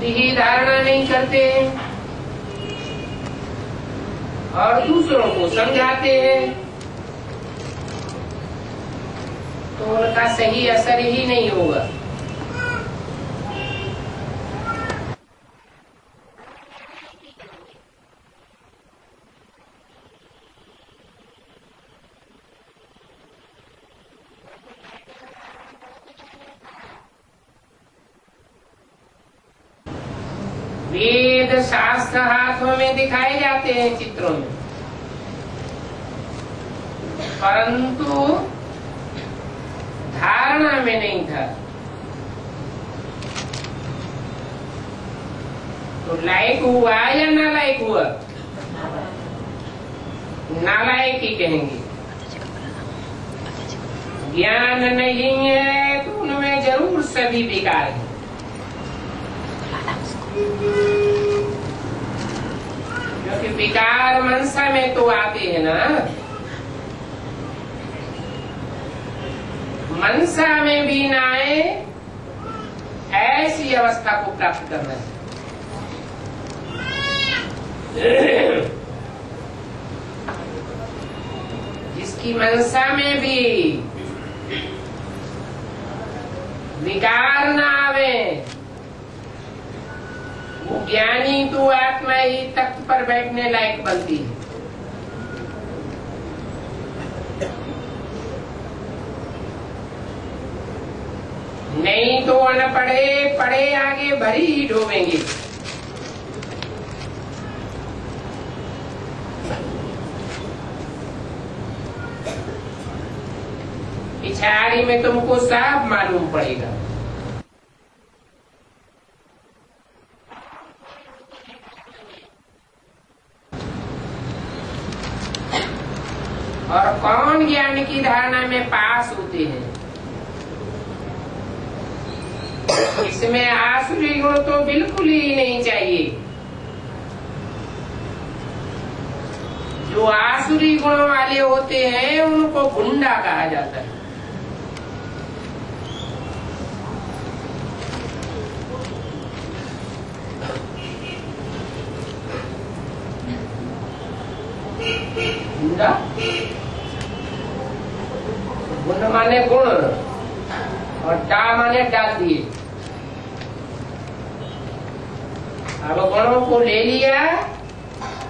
अपनी ही धारणा नहीं करते हैं और दूसरों को समझाते हैं तो उनका सही असर ही नहीं होगा। वेद शास्त्र हाथों में दिखाए जाते हैं चित्रों में, परंतु धारणा में नहीं था। तो लायक हुआ या नालायक हुआ? नालायक ही कहेंगे। ज्ञान नहीं है तो उनमें जरूर सभी विकार है। क्योंकि विकार मनसा में तो आते हैं ना, मनसा में भी ना आए ऐसी अवस्था को प्राप्त करना है। जिसकी मनसा में भी विकार ना आवे वो ज्ञानी तो आत्मा ही तख्त पर बैठने लायक बनती है। नहीं तो अनपढ़े पढ़े आगे भरी ही डूबेंगे। पिछाड़ी में तुमको सब मालूम पड़ेगा। और कौन ज्ञान की धारणा में पास होते हैं? इसमें आसुरी गुण तो बिल्कुल ही नहीं चाहिए। जो आसुरी गुण वाले होते हैं उनको गुंडा कहा जाता है। गुंडा गुण माने गुण और डा माने डाल दिए। अब गुणों को ले लिया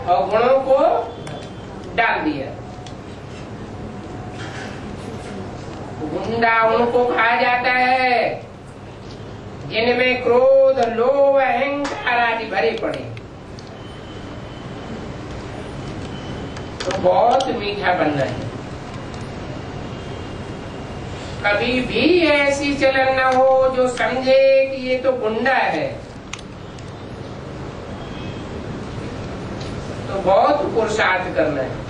और गुणों को डाल दिया। गुंडा उनको कहा जाता है जिनमें क्रोध लोभ अहंकार आदि भरे पड़े। तो बहुत मीठा बनना है। कभी भी ऐसी चलन न हो जो समझे कि ये तो गुंडा है। तो बहुत पुरुषार्थ करना है।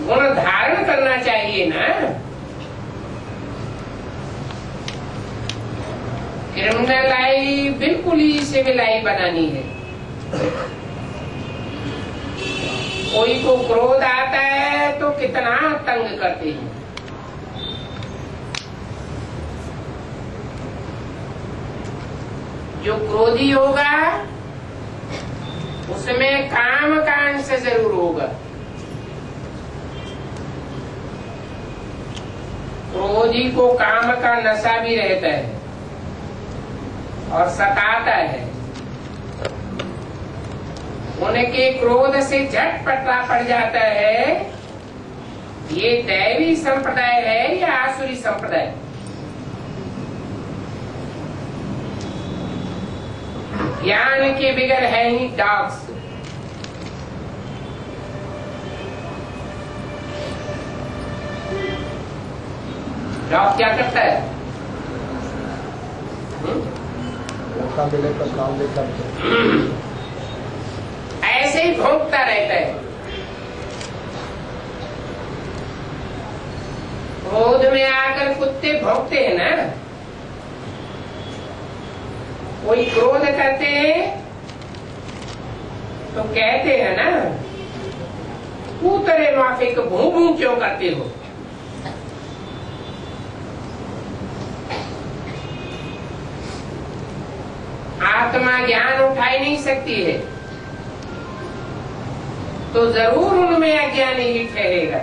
गुण धारण करना चाहिए ना। क्रिमिनल आई बिल्कुल ही सिविल आई बनानी है। कोई को क्रोध आता है तो कितना तंग करते हैं। जो क्रोधी होगा उसमें काम का अंश जरूर होगा। क्रोधी को काम का नशा भी रहता है और सताता है। उनके क्रोध से झट पता पड़ जाता है ये दैवी संप्रदाय है या आसुरी संप्रदाय। ज्ञान के बगैर है ही डॉग्स। डॉग क्या करता है? ऐसे ही भौंकता रहता है। क्रोध में आकर कुत्ते भौंकते हैं ना। कोई क्रोध करते हैं तो कहते हैं ना कूतरे माफिक भूं भूं क्यों करते हो। वहां ज्ञान उठा ही नहीं सकती है, तो जरूर उनमें अज्ञानी ही ठहरेगा।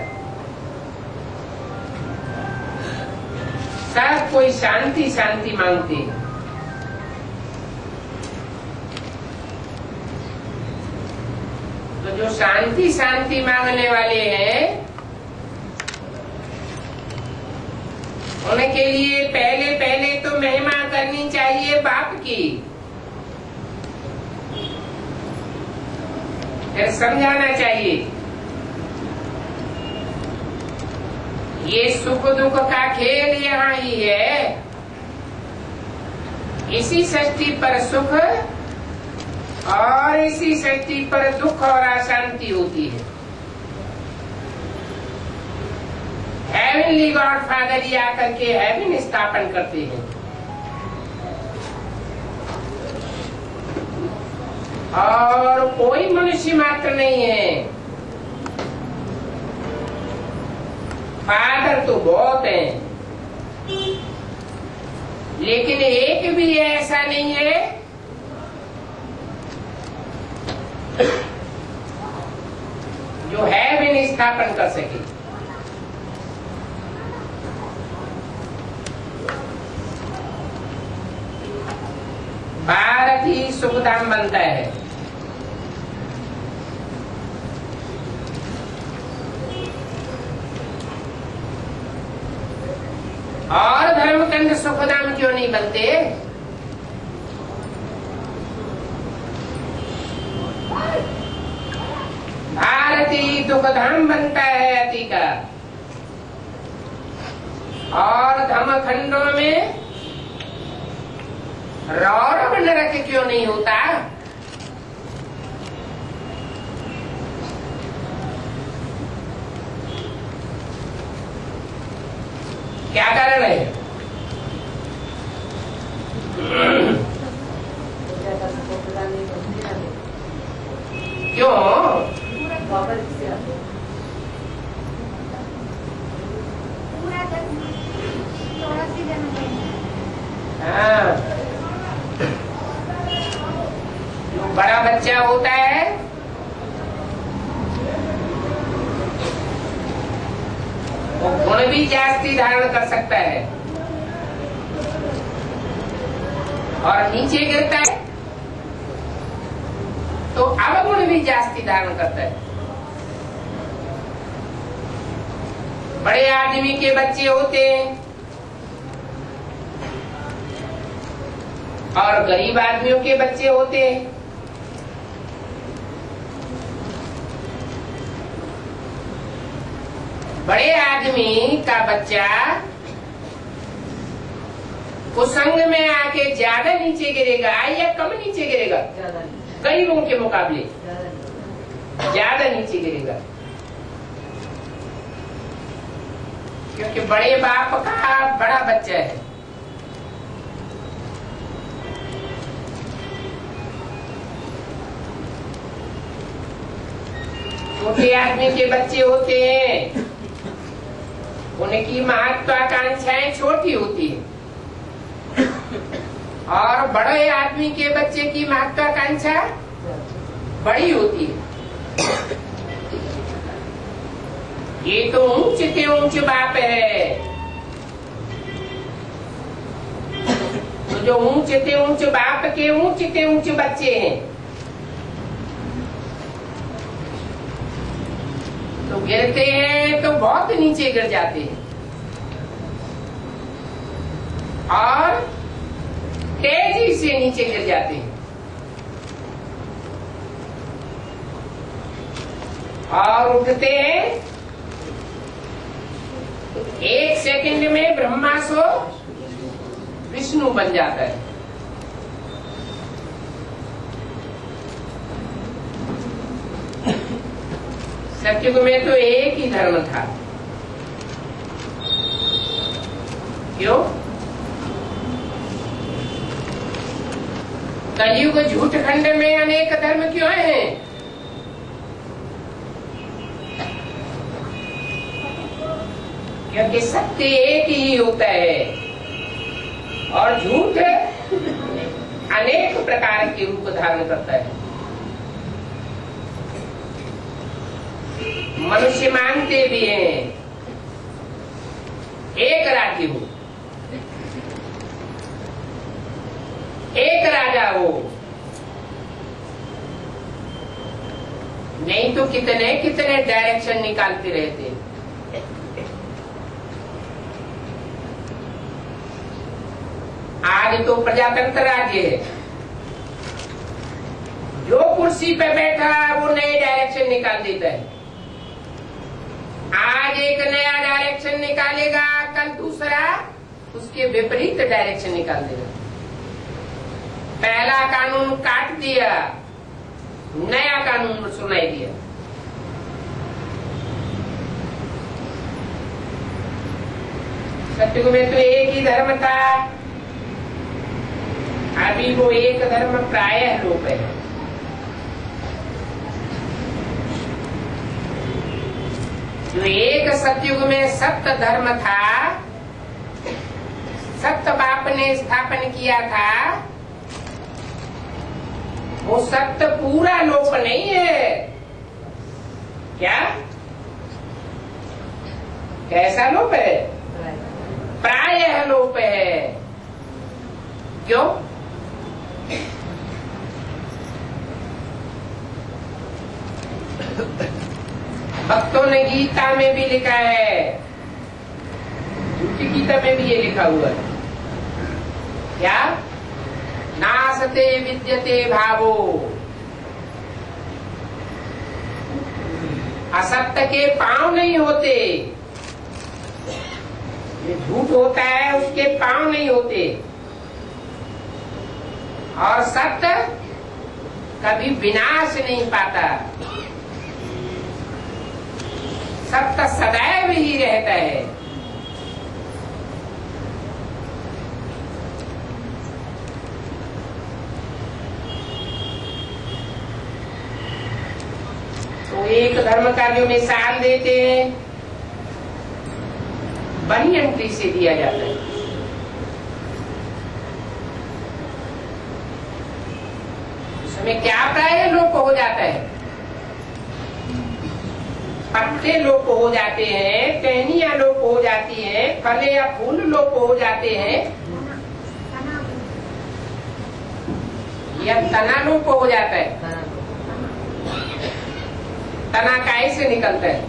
सब कोई शांति शांति मांगते हैं, तो जो शांति शांति मांगने वाले हैं उनके लिए पहले पहले तो महिमा करनी चाहिए बाप की, फिर समझाना चाहिए ये सुख दुख का खेल यहाँ ही है। इसी सृष्टि पर सुख और इसी सृष्टि पर दुख और अशांति होती है। हेवनली गॉड फादर ही आकर के हेवन स्थापन करते हैं, और कोई मनुष्य मात्र नहीं है। फादर तो बहुत हैं, लेकिन एक भी ऐसा नहीं है जो हेवन स्थापन कर सके। भारत ही सुखधाम बनता है। और धर्मकंड सुखधाम क्यों नहीं बनते? भारत ही दुखधाम बनता है अति का, और धर्मखंडों में रौरव नरक क्यों नहीं होता? क्या कारण है? क्यों? हाँ, जो बड़ा बच्चा होता है वो गुण भी जास्ती धारण कर सकता है, और नीचे गिरता है तो अवगुण भी जास्ती धारण करता है। बड़े आदमी के बच्चे होते हैं और गरीब आदमियों के बच्चे होते हैं। बड़े आदमी का बच्चा कुसंग में आके ज्यादा नीचे गिरेगा या कम नीचे गिरेगा? गरीबों के मुकाबले ज्यादा नीचे गिरेगा, क्योंकि बड़े बाप का बड़ा बच्चा है। छोटे आदमी के बच्चे होते हैं, उनकी महत्वाकांक्षाएं छोटी होती है, और बड़े आदमी के बच्चे की महत्वाकांक्षा बड़ी होती है। ये तो ऊंच से ऊंच बाप है, तो जो ऊंच से ऊंच बाप के ऊंच से ऊंच बच्चे हैं, तो गिरते हैं तो बहुत नीचे गिर जाते हैं, और तेजी से नीचे गिर जाते हैं, और उठते हैं। एक सेकंड में ब्रह्मा सो विष्णु बन जाता है। सत्युग में तो एक ही धर्म था, क्यों? कलयुग झूठ खंड में अनेक धर्म क्यों हैं? क्योंकि सत्य एक ही होता है और झूठ अनेक प्रकार के रूप धारण करता है। मनुष्य मानते भी हैं एक राज्य हो, एक राजा हो, नहीं तो कितने कितने डायरेक्शन निकालते रहते। आज तो प्रजातंत्र राज्य है, जो कुर्सी पे बैठा वो नए डायरेक्शन निकाल देता है। आज एक नया डायरेक्शन निकालेगा, कल दूसरा उसके विपरीत डायरेक्शन निकाल देगा। पहला कानून काट दिया, नया कानून सुनाई दिया। सत्युग में तो एक ही धर्म था, अभी वो एक धर्म प्रायः लोप है। जो एक सतयुग में सप्त धर्म था, सप्त बाप ने स्थापन किया था, वो सत्य पूरा लोप नहीं है। क्या कैसा लोप है? प्रायः लोप है। क्यों? भक्तों ने गीता में भी लिखा है, झूठी गीता में भी ये लिखा हुआ है। क्या? नासते विद्यते भावो, असत्य के पांव नहीं होते। ये झूठ होता है, उसके पांव नहीं होते। और सत्य कभी विनाश नहीं पाता, सत्य सदैव ही रहता है। तो एक धर्म का जो मिसाल देते हैं, बनियन ट्री से दिया जाता है। उसमें क्या प्राय लोप हो जाता है? पत्ते लोप हो जाते हैं, टहनियां लोप हो जाती हैं, फले या फूल लोप हो जाते हैं, या तना लोप हो जाता है। तना कैसे निकलता है?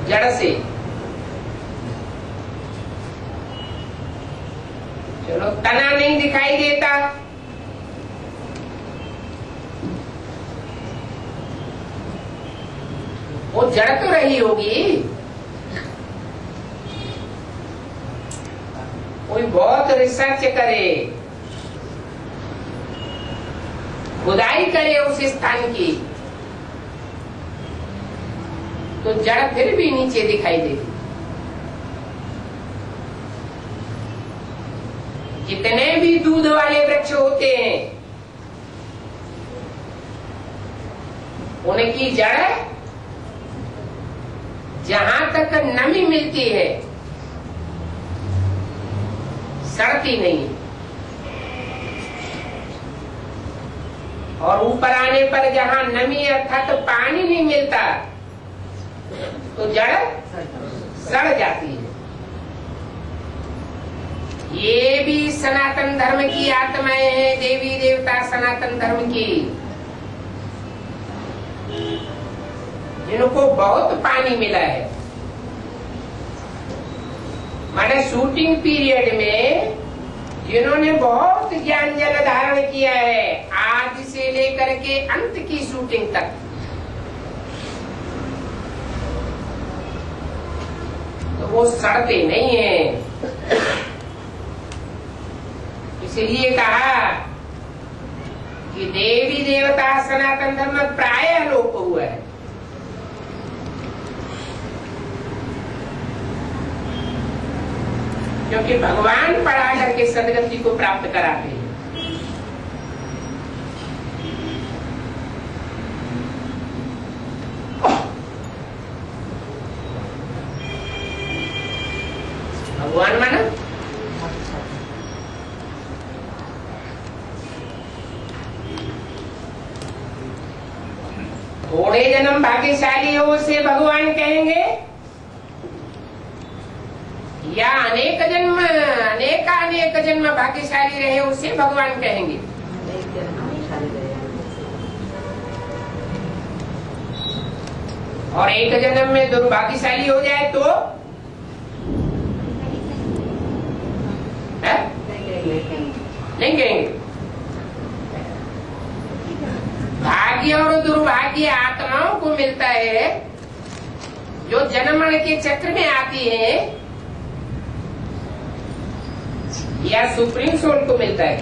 जड़ से। चलो, तना नहीं दिखाई देता, वो जड़ तो रही होगी। कोई बहुत रिसर्च करे, खुदाई करे उस स्थान की, तो जड़ फिर भी नीचे दिखाई देगी। जितने भी दूध वाले वृक्ष होते हैं, उनकी जड़ जहां तक नमी मिलती है सड़ती नहीं, और ऊपर आने पर जहां नमी अर्थात पानी नहीं मिलता तो जड़ सड़ जाती है। ये भी सनातन धर्म की आत्माएं हैं, देवी देवता सनातन धर्म की, जिनको बहुत पानी मिला है। माने शूटिंग पीरियड में जिन्होंने बहुत ज्ञान जल धारण किया है, आदि से लेकर के अंत की शूटिंग तक, तो वो सड़ते नहीं है। इसलिए कहा कि देवी देवता सनातन धर्म प्रायः लोप हुआ है। क्योंकि भगवान पढ़ा करके सदगति को प्राप्त कराते हैं। भगवान माना थोड़े जन्म भाग्यशाली हो उसे भगवान कहेंगे, या अनेक जन्म भाग्यशाली रहे उसे भगवान कहेंगे? और एक जन्म में दुर्भाग्यशाली हो जाए तो नहीं कहेंगे। भाग्य और दुर्भाग्य आत्माओं को मिलता है जो जन्म मरण के चक्र में आती है, या सुप्रीम सोल को मिलता है?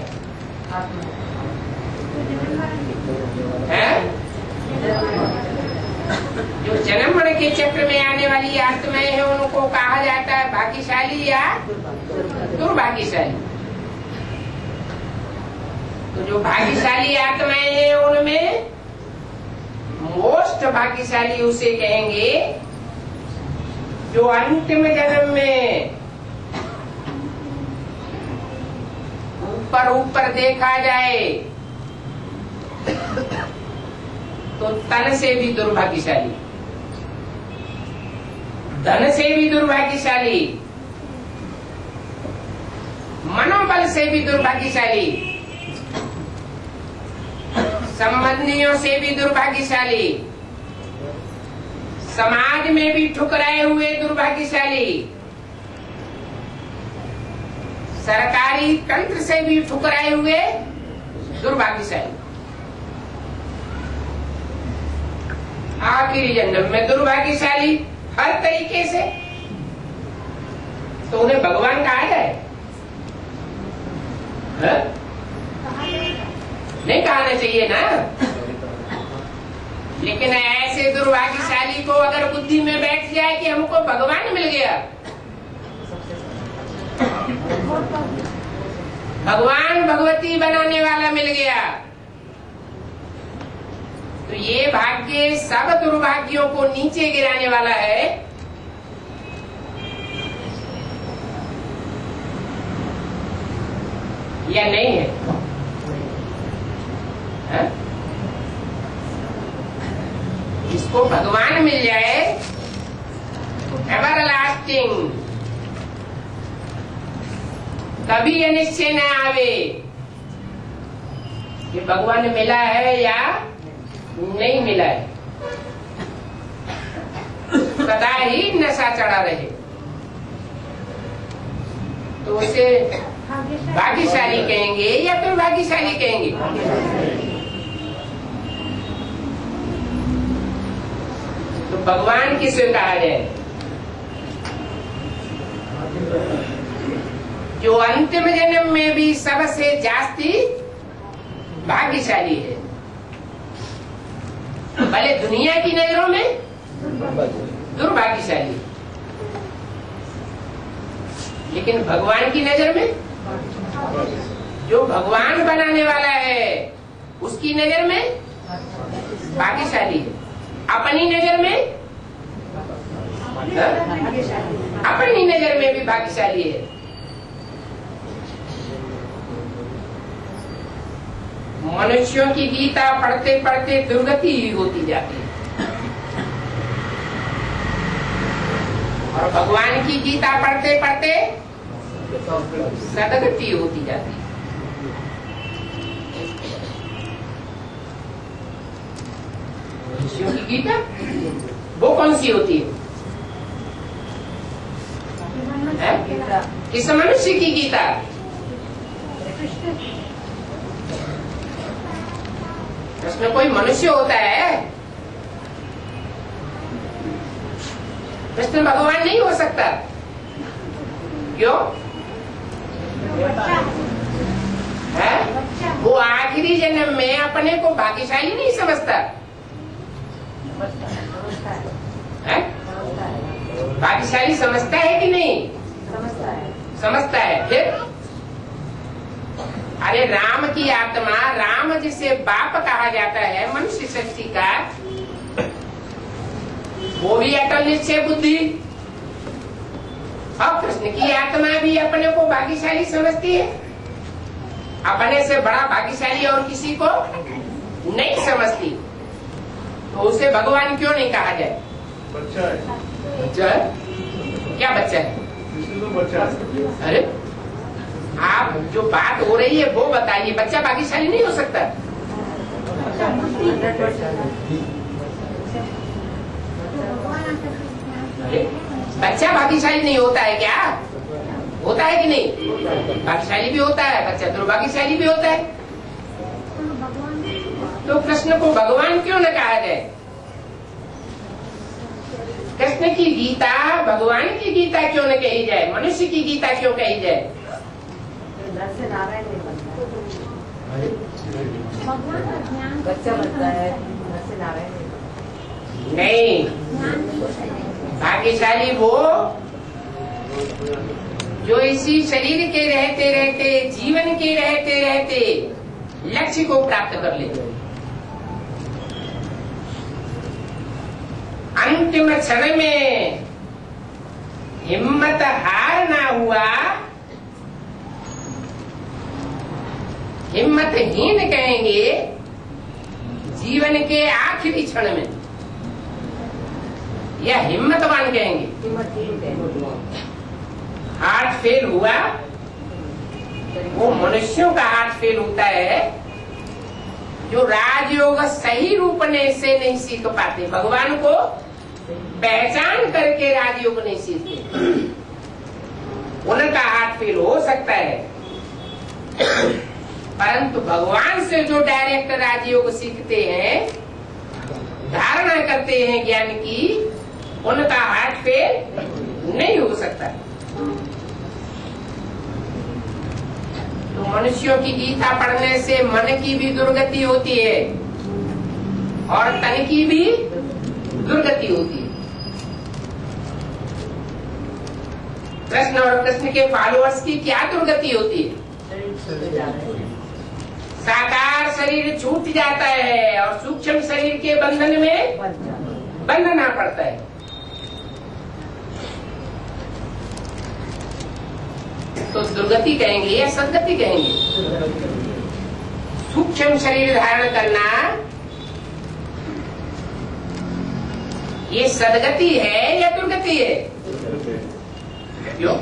जो जन्म मरण के चक्र में आने वाली आत्माएं हैं उनको कहा जाता है भाग्यशाली या दुर्भाग्यशाली। तो जो भाग्यशाली आत्माएं हैं उनमें मोस्ट भाग्यशाली उसे कहेंगे जो अंतिम जन्म में ऊपर देखा जाए तो तन से भी दुर्भाग्यशाली, धन से भी दुर्भाग्यशाली, मनोबल से भी दुर्भाग्यशाली, संबंधियों से भी दुर्भाग्यशाली, समाज में भी ठुकराए हुए दुर्भाग्यशाली, सरकारी तंत्र से भी ठुकराए हुए दुर्भाग्यशाली, आखिरी जन्म में दुर्भाग्यशाली हर तरीके से। तो उन्हें भगवान कहा जाए? नहीं कहना चाहिए ना। लेकिन ऐसे दुर्भाग्यशाली को अगर बुद्धि में बैठ जाए कि हमको भगवान मिल गया, भगवान भगवती बनाने वाला मिल गया, तो ये भाग्य सब दुर्भाग्यों को नीचे गिराने वाला है। या नहीं है? इसको भगवान मिल जाए एवर लास्टिंग, कभी ये निश्चय न आवे कि भगवान मिला है या नहीं मिला है, सदा ही नशा चढ़ा रहे, तो उसे भाग्यशाली कहेंगे या फिर भाग्यशाली कहेंगे? तो भगवान किसे कहा जाए? जो अंतिम जन्म में भी सबसे जास्ती भाग्यशाली है, भले दुनिया की नजरों में दुर्भाग्यशाली, लेकिन भगवान की नजर में, जो भगवान बनाने वाला है उसकी नजर में भाग्यशाली है। अपनी नजर में, अपनी नजर में भी भाग्यशाली है। मनुष्यों की गीता पढ़ते पढ़ते दुर्गति ही होती जाती है, और भगवान की गीता पढ़ते पढ़ते सदगति होती जाती है। मनुष्यों की गीता वो कौन सी होती है? किस मनुष्य की गीता? उसमें कोई मनुष्य होता है? कृष्ण भगवान नहीं हो सकता। क्यों? है? वो आखिरी जन्म में अपने को भाग्यशाली नहीं समझता है? भाग्यशाली समझता है कि नहीं? समझता है। फिर अरे राम की आत्मा, राम जिसे बाप कहा जाता है मनुष्य शक्ति का, वो भी अटल निश्चय बुद्धि, और कृष्ण की आत्मा भी अपने को भाग्यशाली समझती है, अपने से बड़ा भाग्यशाली और किसी को नहीं समझती। तो तो उसे भगवान क्यों नहीं कहा जाए? बच्चा है। बच्चा है? क्या बच्चा है? कृष्ण तो बच्चा है। अरे आप जो बात हो रही है वो बताइए। बच्चा भाग्यशाली नहीं हो सकता? अरे बच्चा भाग्यशाली नहीं होता है क्या? होता है कि नहीं? भाग्यशाली भी होता है, बच्चा दुर्भाग्यशाली भी होता है। तो कृष्ण को भगवान क्यों न कहा जाए? कृष्ण की गीता भगवान की गीता क्यों न कही जाए? मनुष्य की गीता क्यों कही जाए? बच्चा बनता है, नारायण नहीं, भाग्यशाली वो जो इसी शरीर के रहते रहते, जीवन के रहते रहते लक्ष्य को प्राप्त कर ले। अंतिम क्षण में हिम्मत हार ना हुआ, हिम्मतहीन कहेंगे जीवन के आखिरी क्षण में, या हिम्मतवान कहेंगे। हार्ट फेल हुआ, वो मनुष्यों का हार्ट फेल होता है जो राजयोग सही रूप से नहीं सीख पाते, भगवान को पहचान करके राजयोग नहीं सीखते, उनका हार्ट फेल हो सकता है। परंतु भगवान से जो डायरेक्ट राजयोग सीखते हैं, धारणा करते हैं ज्ञान की, उनका हार्ट फेल नहीं हो सकता। तो मनुष्यों की गीता पढ़ने से मन की भी दुर्गति होती है और तन की भी दुर्गति होती है। कृष्ण और कृष्ण के फॉलोअर्स की क्या दुर्गति होती है? साकार शरीर छूट जाता है और सूक्ष्म शरीर के बंधन में बंधना पड़ता है। तो दुर्गति कहेंगे या सदगति कहेंगे? सूक्ष्म शरीर धारण करना ये सदगति है या दुर्गति है? क्यों?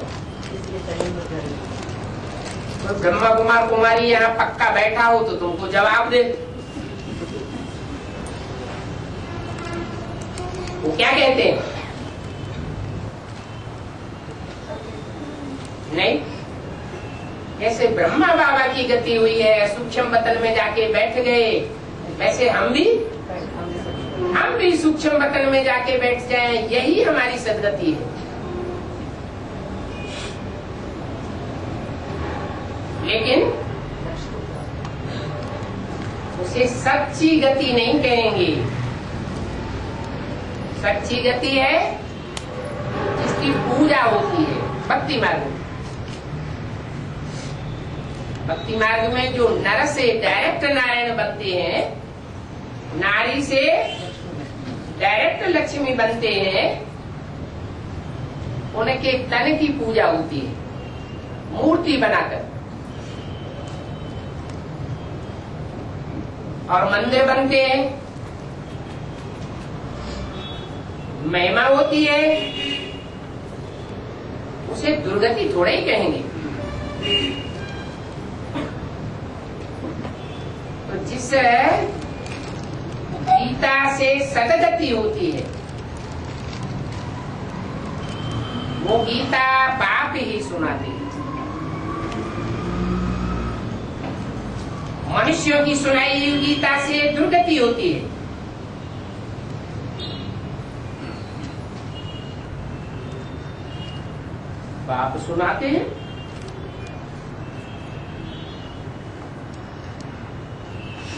तो ब्रह्मा कुमार कुमारी यहाँ पक्का बैठा हो तो तुमको जवाब दे। वो क्या कहते हैं? नहीं, जैसे ब्रह्मा बाबा की गति हुई है, सूक्ष्म बतन में जाके बैठ गए, वैसे हम भी सूक्ष्म बतन में जाके बैठ जाएं, यही हमारी सदगति है। लेकिन उसे सच्ची गति नहीं कहेंगे। सच्ची गति है जिसकी पूजा होती है भक्ति मार्ग में। भक्ति मार्ग में जो नर से डायरेक्ट नारायण बनते हैं, नारी से डायरेक्ट लक्ष्मी बनते हैं, उनके तन की पूजा होती है मूर्ति बनाकर, और मंदिर बनते हैं, महिमा होती है, उसे दुर्गति थोड़ा ही कहेंगे। तो जिस गीता से सदगति होती है, वो गीता बाप ही सुनाते हैं। मनुष्यों की सुनाई हुई गीता से दुर्गति होती है। बाप सुनाते हैं,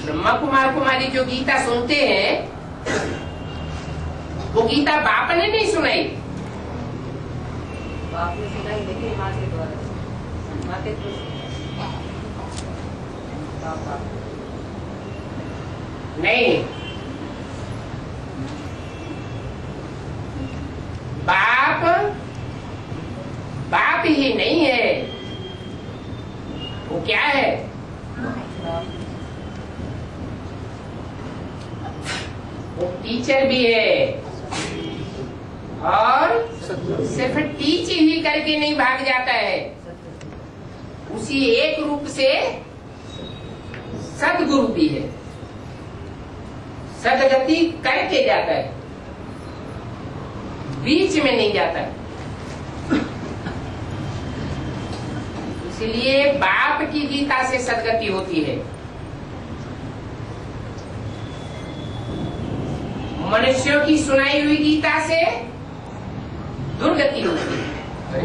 ब्रह्मा कुमार कुमारी जो गीता सुनते हैं, वो गीता बाप ने नहीं सुनाई। बाप ने सुनाई, लेकिन माँ के द्वारा, माँ के नहीं, बाप ही नहीं है, वो क्या है? वो टीचर भी है और सिर्फ टीच ही करके नहीं भाग जाता है, उसी एक रूप से सदगुरु भी है, सदगति करके जाता है, बीच में नहीं जाता। इसलिए बाप की गीता से सदगति होती है, मनुष्यों की सुनाई हुई गीता से दुर्गति होती है।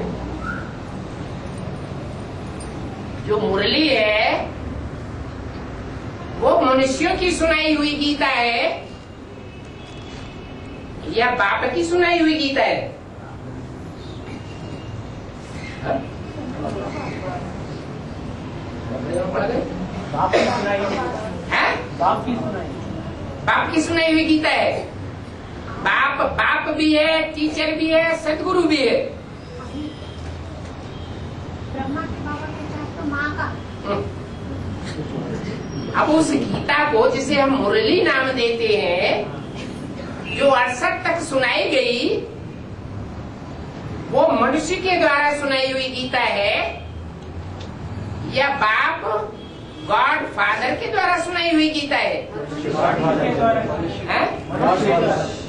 जो मुरली है वो मनुष्यों की सुनाई हुई गीता है या बाप की सुनाई हुई गीता है? बाप की सुनाई हुई गीता है। बाप भी है, टीचर भी है, सदगुरु भी है। ब्रह्मा के बाबा के साथ तो माँ का। अब उस गीता को जिसे हम मुरली नाम देते हैं, जो 68 तक सुनाई गई, वो मनुष्य के द्वारा सुनाई हुई गीता है या बाप गॉड फादर के द्वारा सुनाई हुई गीता है?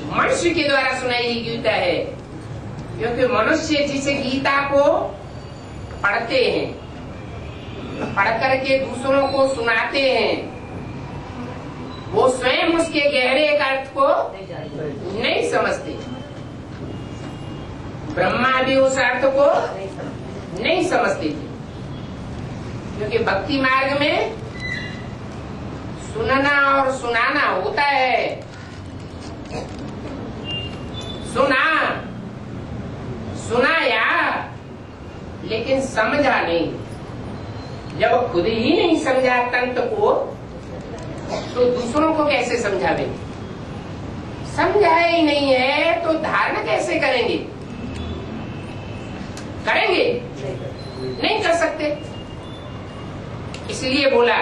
मनुष्य के द्वारा सुनाई हुई गीता है, क्योंकि मनुष्य जिस गीता को पढ़ते हैं, पढ़ करके दूसरों को सुनाते हैं, वो स्वयं उसके गहरे अर्थ को नहीं समझते। ब्रह्मा भी उस अर्थ को नहीं समझते थे, क्योंकि भक्ति मार्ग में सुनना और सुनाना होता है। सुनाया लेकिन समझा नहीं। जब खुद ही नहीं समझा तंत्र को, तो दूसरों को कैसे समझावे? समझाया ही नहीं है तो धारणा कैसे करेंगे? नहीं कर सकते। इसलिए बोला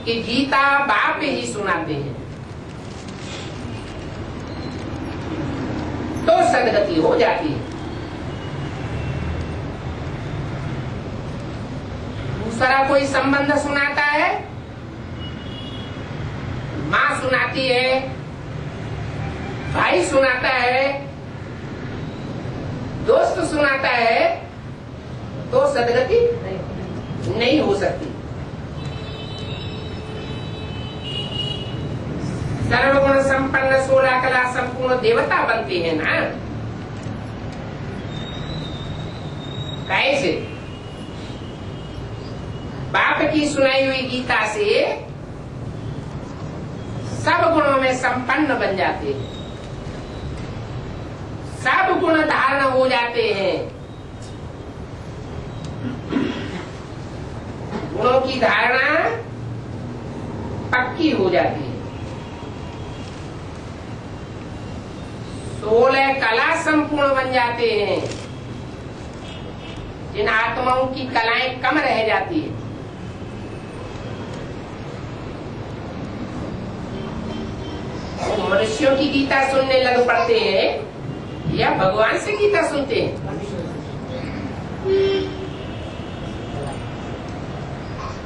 कि गीता बाप ही सुनाते हैं तो सदगति हो जाती है। दूसरा कोई संबंध सुनाता है, माँ सुनाती है, भाई सुनाता है, दोस्त सुनाता है, तो सदगति नहीं हो सकती। सर्वगुण संपन्न 16 कला संपूर्ण देवता बनते हैं ना। कैसे? बाप की सुनाई हुई गीता से सब गुणों में संपन्न बन जाते हैं, सब गुण धारण हो जाते हैं। गुणों की धारणा पक्की हो जाती है। 16 कला संपूर्ण बन जाते हैं। जिन आत्माओं की कलाएं कम रह जाती है, वो मनुष्यों की गीता सुनने लग पड़ते हैं या भगवान से गीता सुनते हैं?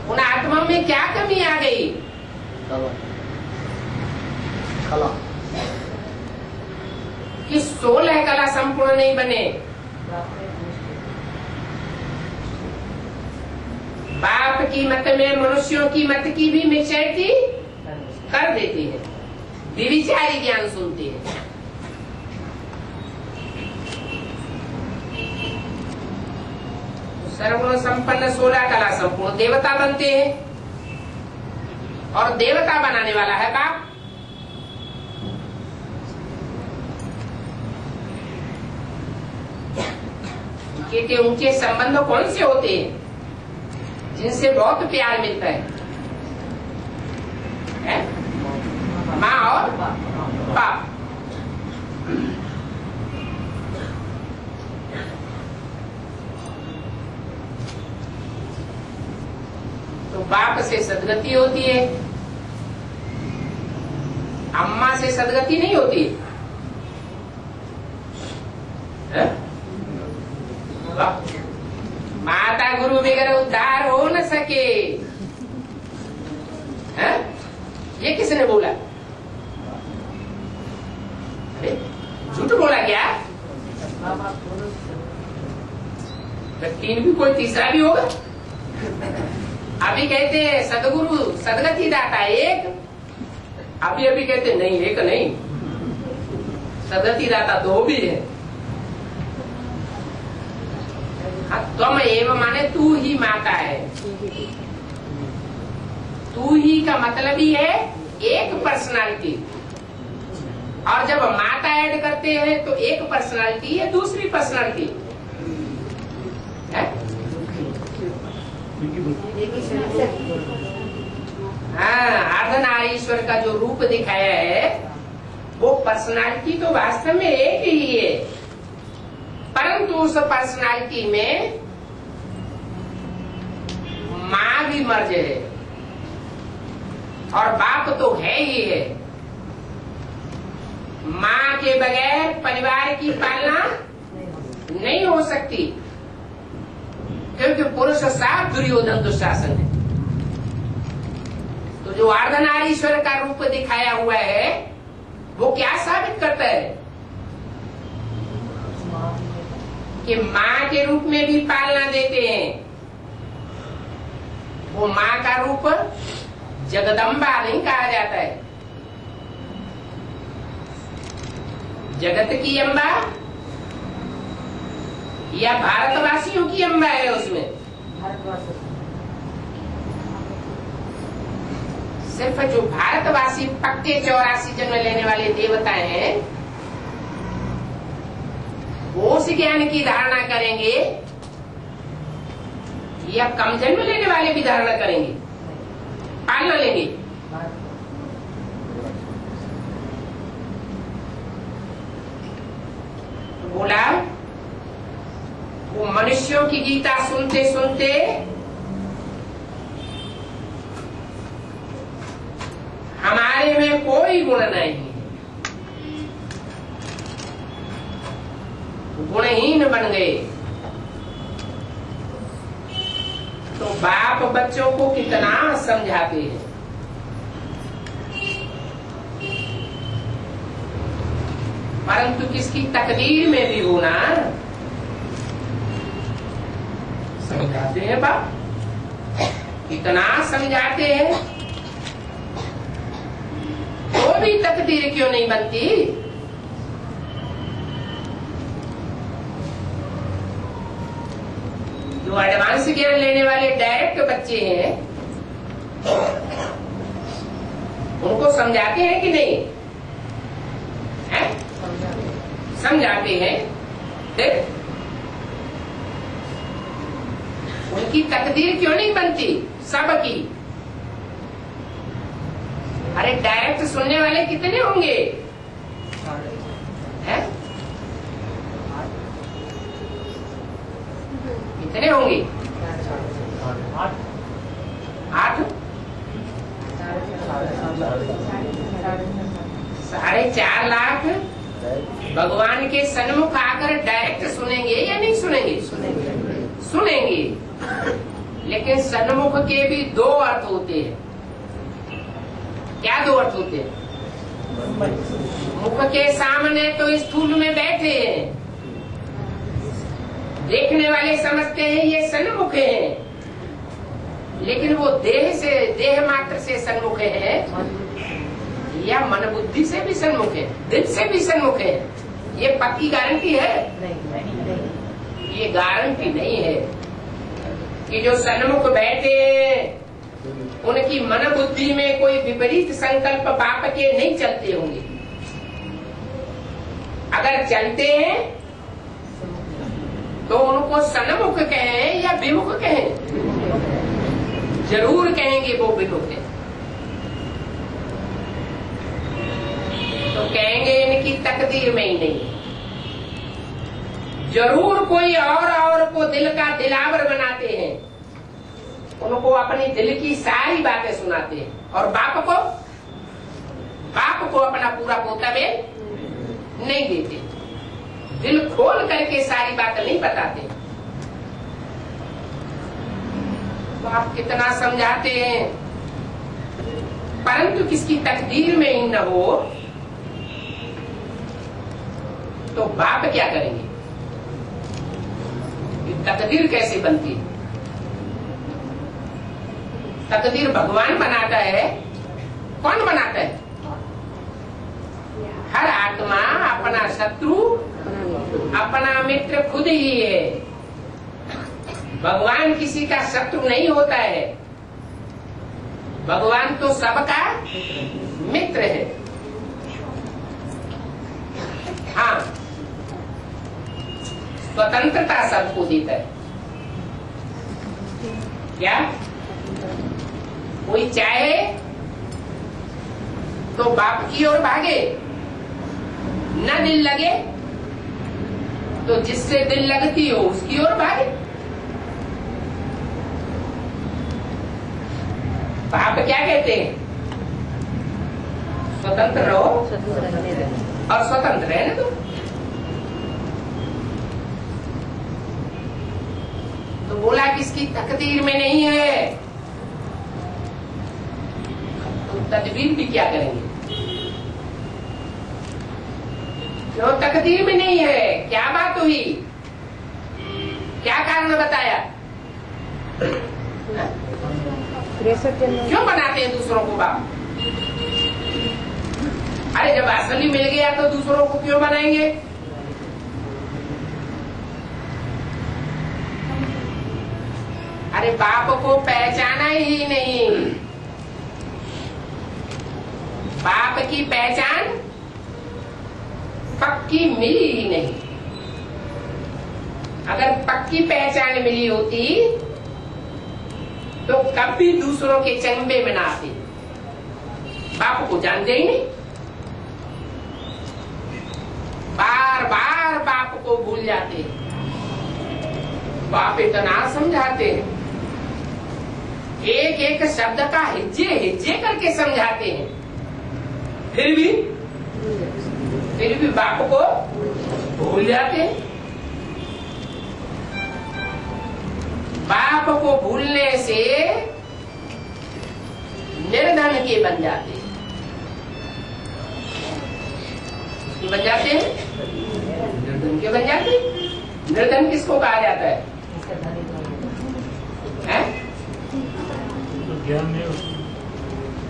उन आत्माओं में क्या कमी आ गई? कला कि 16 कला संपूर्ण नहीं बने। बाप की मत में मनुष्यों की मत की भी मिक्सचरिटी कर देती है, विविचारी ज्ञान सुनती है। सर्वगुण संपन्न 16 कला संपूर्ण देवता बनते हैं, और देवता बनाने वाला है बाप। क्योंकि उनके संबंध कौन से होते हैं? जिनसे बहुत प्यार मिलता है? माँ और बाप। तो बाप से सदगति होती है, अम्मा से सदगति नहीं होती है? माता गुरु बगैर उद्धार हो न सके है? ये किसने बोला? अरे झूठ बोला क्या? तीन भी कोई तीसरा भी होगा। अभी कहते हैं सदगुरु सदगति दाता एक, अभी अभी कहते नहीं एक नहीं, सदगति दाता दो भी है। त्वम एव माने तू ही माता है। तू ही का मतलब ही है एक पर्सनालिटी, और जब माता ऐड करते हैं तो एक पर्सनालिटी है दूसरी पर्सनालिटी है। हाँ, अर्धनारीश्वर का जो रूप दिखाया है वो पर्सनालिटी तो वास्तव में एक ही है, परंतु उस पर्सनालिटी में माँ भी मर्ज है और बाप तो है ही है। माँ के बगैर परिवार की पालना नहीं हो सकती, क्योंकि पुरुष साफ दुर्योधन दुशासन है। तो जो अर्धनारीश्वर का रूप दिखाया हुआ है वो क्या साबित करता है कि माँ के रूप में भी पालना देते हैं। वो माँ का रूप जगदम्बा नहीं कहा जाता है, जगत की अम्बा या भारतवासियों की अम्बा है। उसमें सिर्फ जो भारतवासी पक्के 84 जन्म लेने वाले देवता हैं वो उस ज्ञान की धारणा करेंगे, या कम जन्म लेने वाले भी धारणा करेंगे, पालना लेंगे। बोला वो मनुष्यों की गीता सुनते सुनते हमारे में कोई गुण नहीं, गुणहीन बन गए। तो बाप बच्चों को कितना समझाते हैं, परंतु किसकी तकदीर में भी होना समझाते हैं। बाप कितना समझाते हैं तो भी तकदीर क्यों नहीं बनती? जो एडवांस ज्ञान लेने वाले डायरेक्ट बच्चे हैं उनको समझाते हैं कि नहीं है? समझाते हैं। फिर उनकी तकदीर क्यों नहीं बनती सबकी? अरे डायरेक्ट सुनने वाले कितने होंगे हैं? कितने होंगे? 8 4.5 लाख भगवान के सन्मुख आकर डायरेक्ट सुनेंगे या नहीं सुनेंगे? सुनेंगे। लेकिन सन्मुख के भी 2 अर्थ होते हैं। क्या 2 अर्थ होते हैं? मुख के सामने तो स्थूल में बैठे हैं, देखने वाले समझते हैं ये सन्मुख है, लेकिन वो देह मात्र से सन्मुख है या मन बुद्धि से भी सन्मुख है, दिल से भी सन्मुख है? ये पक्की गारंटी है? ये गारंटी नहीं है कि जो सन्मुख बैठे उनकी मन बुद्धि में कोई विपरीत संकल्प पाप के नहीं चलते होंगे। अगर चलते हैं तो उनको सन्मुख कहें या विमुख कहें? जरूर कहेंगे वो विमुख है। तो कहेंगे इनकी तकदीर में ही नहीं। जरूर कोई और को दिल का दिलावर बनाते हैं, उनको अपनी दिल की सारी बातें सुनाते हैं, और बाप को बाप को अपना पूरा पोताबेल नहीं देते, दिल खोल करके सारी बात नहीं बताते। बाप कितना समझाते हैं, परंतु किसकी तकदीर में ही न हो तो बाप क्या करेंगे? ये तकदीर कैसे बनती है? तकदीर भगवान बनाता है। कौन बनाता है? हर आत्मा अपना शत्रु अपना मित्र खुद ही है। भगवान किसी का शत्रु नहीं होता है, भगवान तो सबका मित्र है। हाँ, स्वतंत्रता सबको देता है। क्या कोई चाहे तो बाप की ओर भागे, न दिल लगे तो जिससे दिल लगती हो उसकी ओर भागे। बाप क्या कहते हैं? स्वतंत्र रहो और स्वतंत्र रहने दो। तो बोला किसकी तकदीर में नहीं है तो तदबीर भी क्या करेंगे? जो तकदीर में नहीं है, क्या बात हुई? क्या कारण बताया? क्यों बनाते हैं दूसरों को बाप? अरे जब असली मिल गया तो दूसरों को क्यों बनाएंगे? अरे बाप को पहचाना ही नहीं। बाप की पहचान पक्की मिली ही नहीं। अगर पक्की पहचान मिली होती तो कभी दूसरों के चंबे में ना आते। बाप को जानते ही नहीं, बार बार बाप को भूल जाते। बाप इतना समझाते हैं, एक एक शब्द का हिज्जे हिज्जे करके समझाते हैं, फिर भी बाप को भूल जाते हैं। बाप को भूलने से निर्धन के बन जाते हैं। बन जाते हैं, निर्धन के बन जाते हैं। निर्धन किसको कहा जाता है?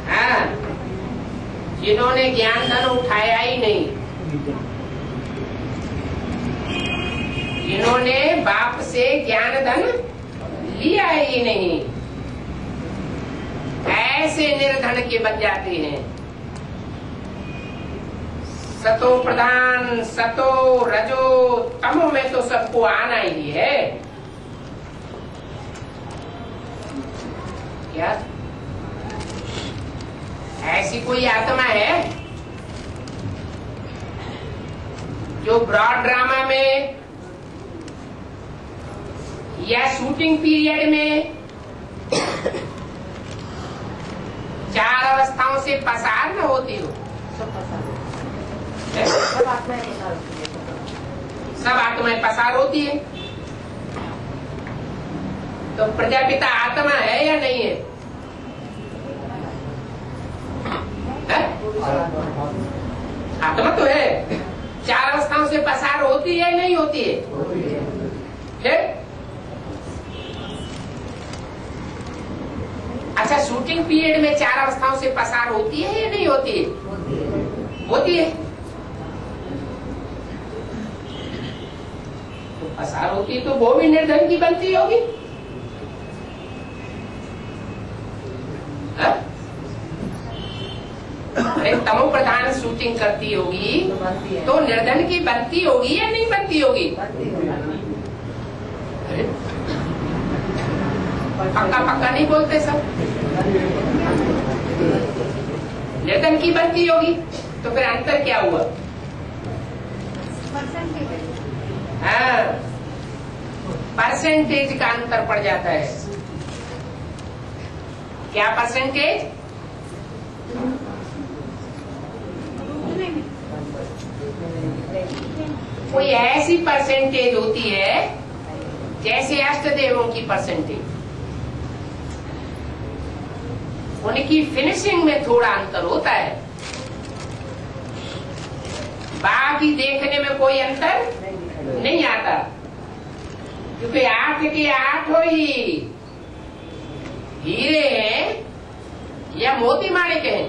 हाँ, जिन्होंने ज्ञान धन उठाया ही नहीं, जिन्होंने बाप से ज्ञान धन लिया ही नहीं, ऐसे निर्धन के बन जाते हैं। सतो प्रधान, सतो रजो तमो में तो सबको आना ही है। क्या ऐसी कोई आत्मा है जो ब्रॉड ड्रामा में या शूटिंग पीरियड में 4 अवस्थाओं से पसार न होती हो? सब आत्माएं पसार होती है। सब आत्माएं पसार होती है। तो प्रजापिता आत्मा है या नहीं है? आत्मा तो है। 4 अवस्थाओं से पसार होती है नहीं होती है? फिर अच्छा, शूटिंग पीरियड में 4 अवस्थाओं से पसार होती है या नहीं होती है? होती है। तो पसार होती है तो वो भी निर्धन की बनती होगी। अरे तमो प्रधान शूटिंग करती होगी तो निर्धन की बनती होगी या नहीं बनती होगी? पक्का पक्का नहीं बोलते सब। निर्धन की बनती होगी तो फिर अंतर क्या हुआ? हाँ, परसेंटेज का अंतर पड़ जाता है। क्या परसेंटेज? कोई ऐसी परसेंटेज होती है जैसे अष्टदेवों की परसेंटेज, उनकी फिनिशिंग में थोड़ा अंतर होता है, बाकी देखने में कोई अंतर नहीं आता, क्योंकि 8 के 8 ही हीरे हैं या मोती माणिक हैं,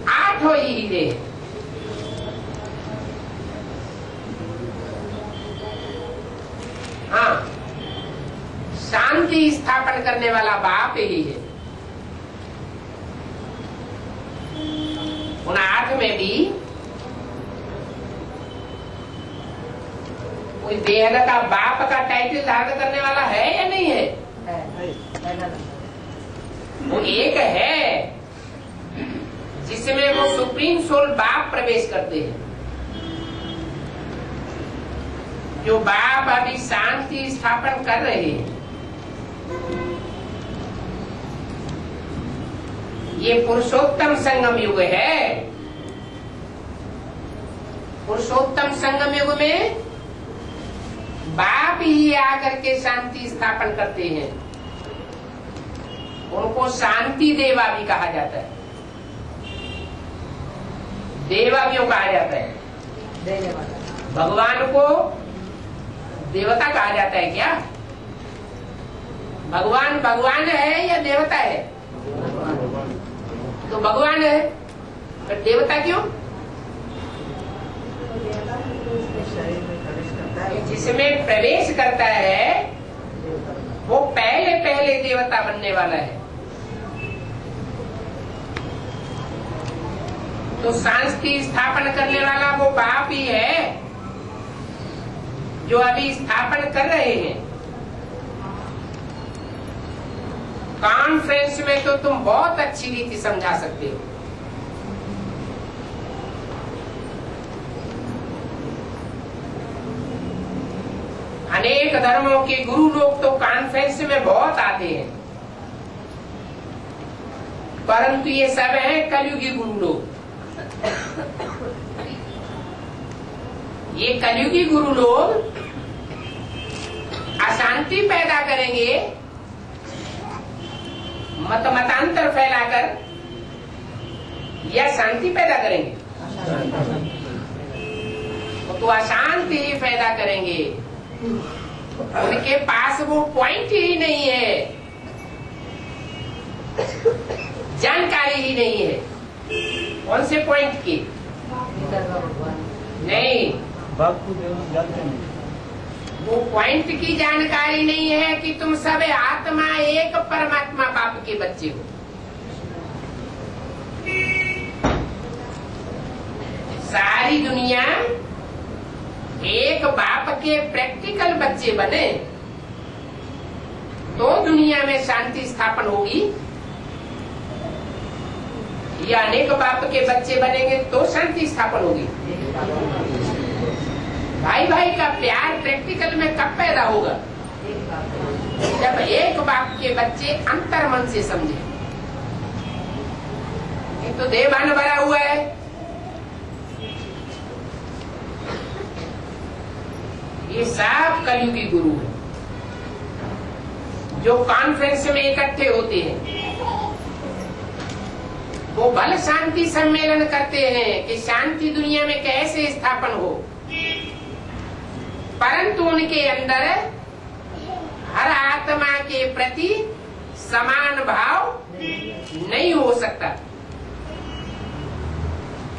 8 ही हीरे हैं। हाँ, शांति स्थापन करने वाला बाप ही है। उन 8 में भी कोई बेहद का बाप का टाइटल धारण करने वाला है या नहीं है? वो एक है जिसमें वो सुप्रीम सोल बाप प्रवेश करते हैं। जो बाप अभी शांति स्थापन कर रहे हैं, ये पुरुषोत्तम संगम युग है। पुरुषोत्तम संगम युग में बाप ही आकर के शांति स्थापन करते हैं। उनको शांति देवा भी कहा जाता है, देवा भी कहा जाता है। भगवान को देवता कहा जाता है क्या? भगवान भगवान है या देवता है? तो भगवान है, पर देवता क्यों? जिसमें प्रवेश करता है वो पहले पहले देवता बनने वाला है। तो शांति स्थापन करने वाला वो बाप ही है जो अभी स्थापन कर रहे हैं। कॉन्फ्रेंस में तो तुम बहुत अच्छी रीति समझा सकते हो, अनेक धर्मों के गुरु लोग तो कॉन्फ्रेंस में बहुत आते हैं, परंतु ये सब हैं कलयुगी गुरु लोग। ये कलयुगी गुरु लोग अशांति पैदा करेंगे, मतांतर फैलाकर, या शांति पैदा करेंगे? तो अशांति ही पैदा करेंगे। उनके पास वो पॉइंट ही नहीं है, जानकारी ही नहीं है। कौन से पॉइंट की? नहीं, वो पॉइंट की जानकारी नहीं है कि तुम सब आत्मा एक परमात्मा बाप के बच्चे हो। सारी दुनिया एक बाप के प्रैक्टिकल बच्चे बने तो दुनिया में शांति स्थापन होगी, या अनेक बाप के बच्चे बनेंगे तो शांति स्थापन होगी? भाई भाई का प्यार प्रैक्टिकल में कब पैदा होगा? जब एक बाप के बच्चे अंतर मन से समझे। एक तो देवान भरा हुआ है, ये सब कलयुगी गुरु है जो कॉन्फ्रेंस में इकट्ठे होते हैं। वो बल शांति सम्मेलन करते हैं कि शांति दुनिया में कैसे स्थापन हो, परंतु उनके अंदर हर आत्मा के प्रति समान भाव नहीं हो सकता।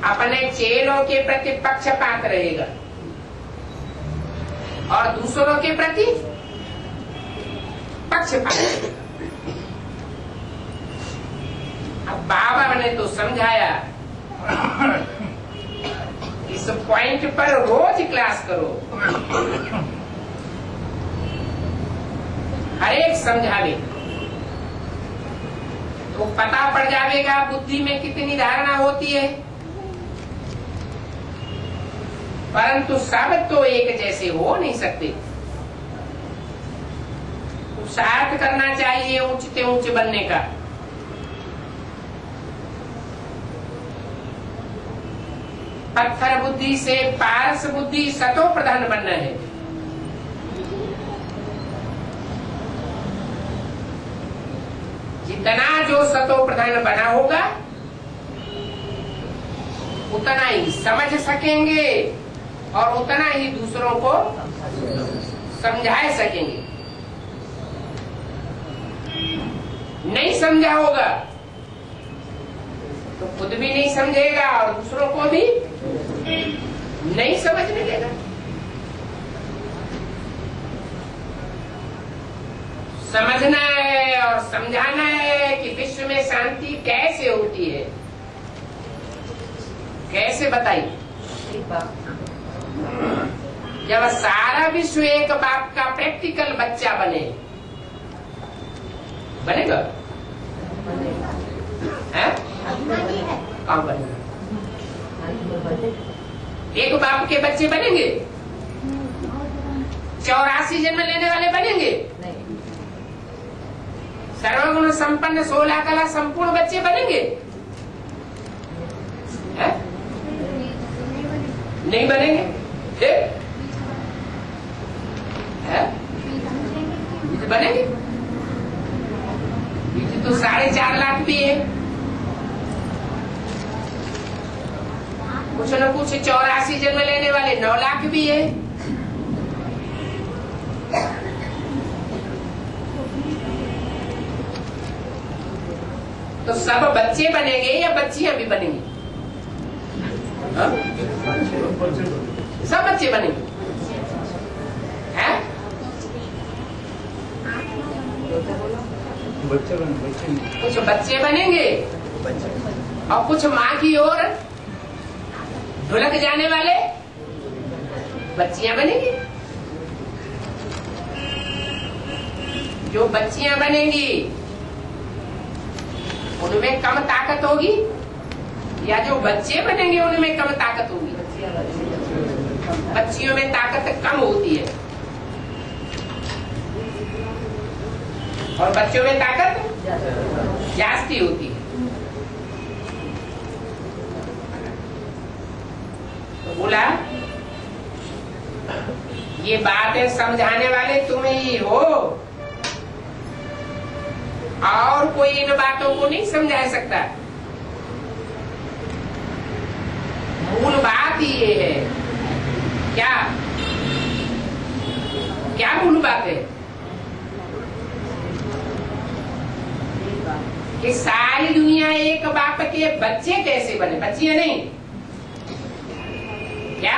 अपने चेलों के प्रति पक्षपात रहेगा और दूसरों के प्रति पक्षपात। अब बाबा ने तो समझाया, इस पॉइंट पर रोज क्लास करो, हर एक समझावे तो पता पड़ जाएगा बुद्धि में कितनी धारणा होती है। परंतु सब तो एक जैसे हो नहीं सकते। पुरुषार्थ करना चाहिए ऊंचते ऊंचे बनने का। पत्थर बुद्धि से पारस बुद्धि सतो प्रधान बनना है। जितना जो सतो प्रधान बना होगा उतना ही समझ सकेंगे और उतना ही दूसरों को समझा सकेंगे। नहीं समझा होगा तो खुद भी नहीं समझेगा और दूसरों को भी नहीं समझने देगा। समझना है और समझाना है कि विश्व में शांति कैसे होती है, कैसे बताइए। जब सारा विश्व एक बाप का प्रैक्टिकल बच्चा बने, बनेगा? है? कहाँ बनेगा? एक बाप के बच्चे बनेंगे? 84 जन्म लेने वाले बनेंगे? सर्वगुण संपन्न 16 कला संपूर्ण बच्चे बनेंगे? है? नहीं बनेंगे। है? बनेंगे? तो 4.5 लाख भी है, कुछ न कुछ 84 जन्म लेने वाले 9 लाख भी है। तो सब बच्चे बनेंगे या बच्चियां भी बनेंगी? हाँ? सब बच्चे बनेंगे। हैं? कुछ बच्चे बनेंगे और कुछ माँ की ओर ढुलक जाने वाले बच्चियां बनेंगी। जो बच्चियां बनेंगी उनमें कम ताकत होगी या जो बच्चे बनेंगे उनमें कम ताकत होगी? बच्चियों में ताकत कम होती है और बच्चों में ताकत जास्ती होती है। तो बोला ये बातें समझाने वाले तुम ही हो और कोई इन बातों को नहीं समझा सकता। मूल बात ये है। क्या क्या मूल बात है? कि सारी दुनिया एक बाप के बच्चे कैसे बने, बच्चियां नहीं। क्या?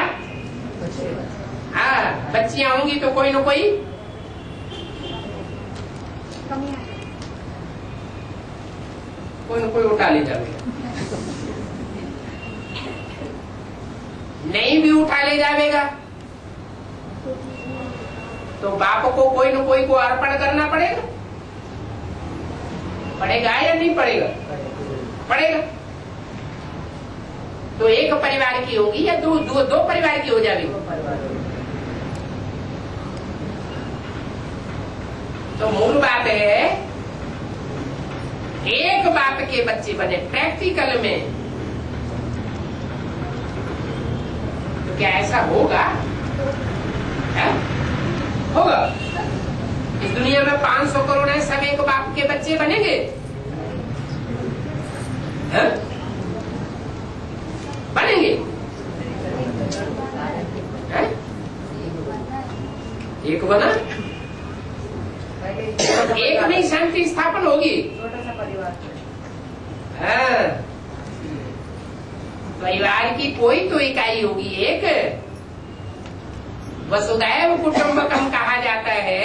हाँ, बच्चियां होंगी तो कोई न कोई कोई उठा ले जाएगा, नहीं भी उठा ले जाएगा तो बाप को कोई न कोई को अर्पण करना पड़ेगा। पड़ेगा या नहीं पड़ेगा? पड़ेगा। तो एक परिवार की होगी या दो परिवार की हो जाएगी? तो मूल बात है एक बाप के बच्चे बने प्रैक्टिकल में। तो क्या ऐसा होगा? है? होगा। इस दुनिया में 500 करोड़ है, सब एक बाप के बच्चे बनेंगे? है? बनेंगे? है? एक बना एक में शांति स्थापन होगी। छोटा सा परिवार। हाँ, परिवार की कोई तो इकाई होगी एक। वसुधैव कुटुंबकम कहा जाता है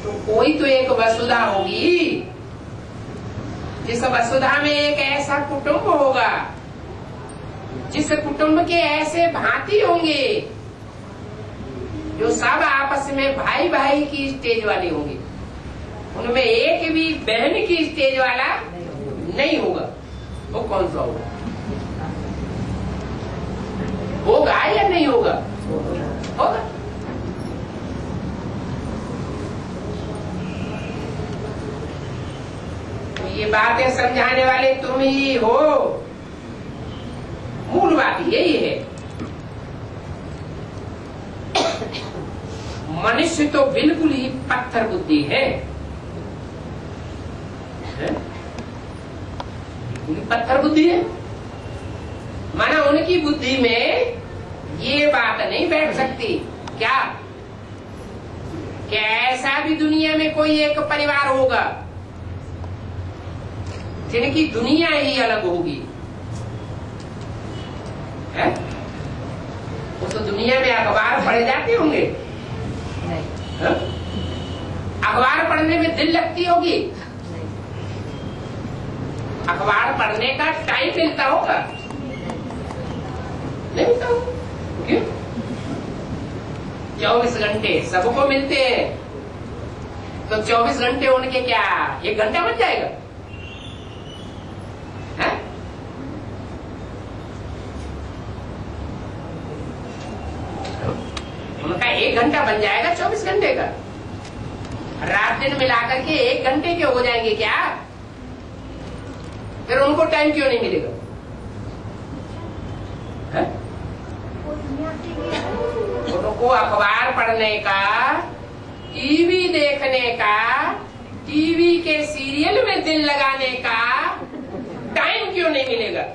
तो कोई तो एक वसुधा होगी। जिस वसुधा में एक ऐसा कुटुंब होगा, जिस कुटुंब के ऐसे भांति होंगे जो सब आपस में भाई भाई की स्टेज वाले होंगे, उनमें एक भी बहन की स्टेज वाला नहीं होगा। वो कौन सा होगा? होगा या नहीं होगा? होगा। तो ये बातें समझाने वाले तुम ही हो मूल बात यही है। मनुष्य तो बिल्कुल ही पत्थर बुद्धि है, बिल्कुल ही पत्थर बुद्धि है। माना उनकी बुद्धि में ये बात नहीं बैठ सकती क्या ऐसा भी दुनिया में कोई एक परिवार होगा जिनकी दुनिया ही अलग होगी, है? वो तो दुनिया में अखबार पढ़े जाते होंगे, है? अखबार पढ़ने में दिल लगती होगी, अखबार पढ़ने का टाइम मिलता होगा, नहीं मिलता होगा। क्यों? 24 घंटे सबको मिलते हैं, तो 24 घंटे उनके क्या 1 घंटा बन जाएगा, है? उनका 1 घंटा बन जाएगा 24 घंटे का। रात दिन मिलाकर के 1 घंटे के हो जाएंगे क्या? फिर उनको टाइम क्यों नहीं मिलेगा, है? उनको अखबार पढ़ने का, टीवी देखने का, टीवी के सीरियल में दिल लगाने का टाइम क्यों नहीं मिलेगा?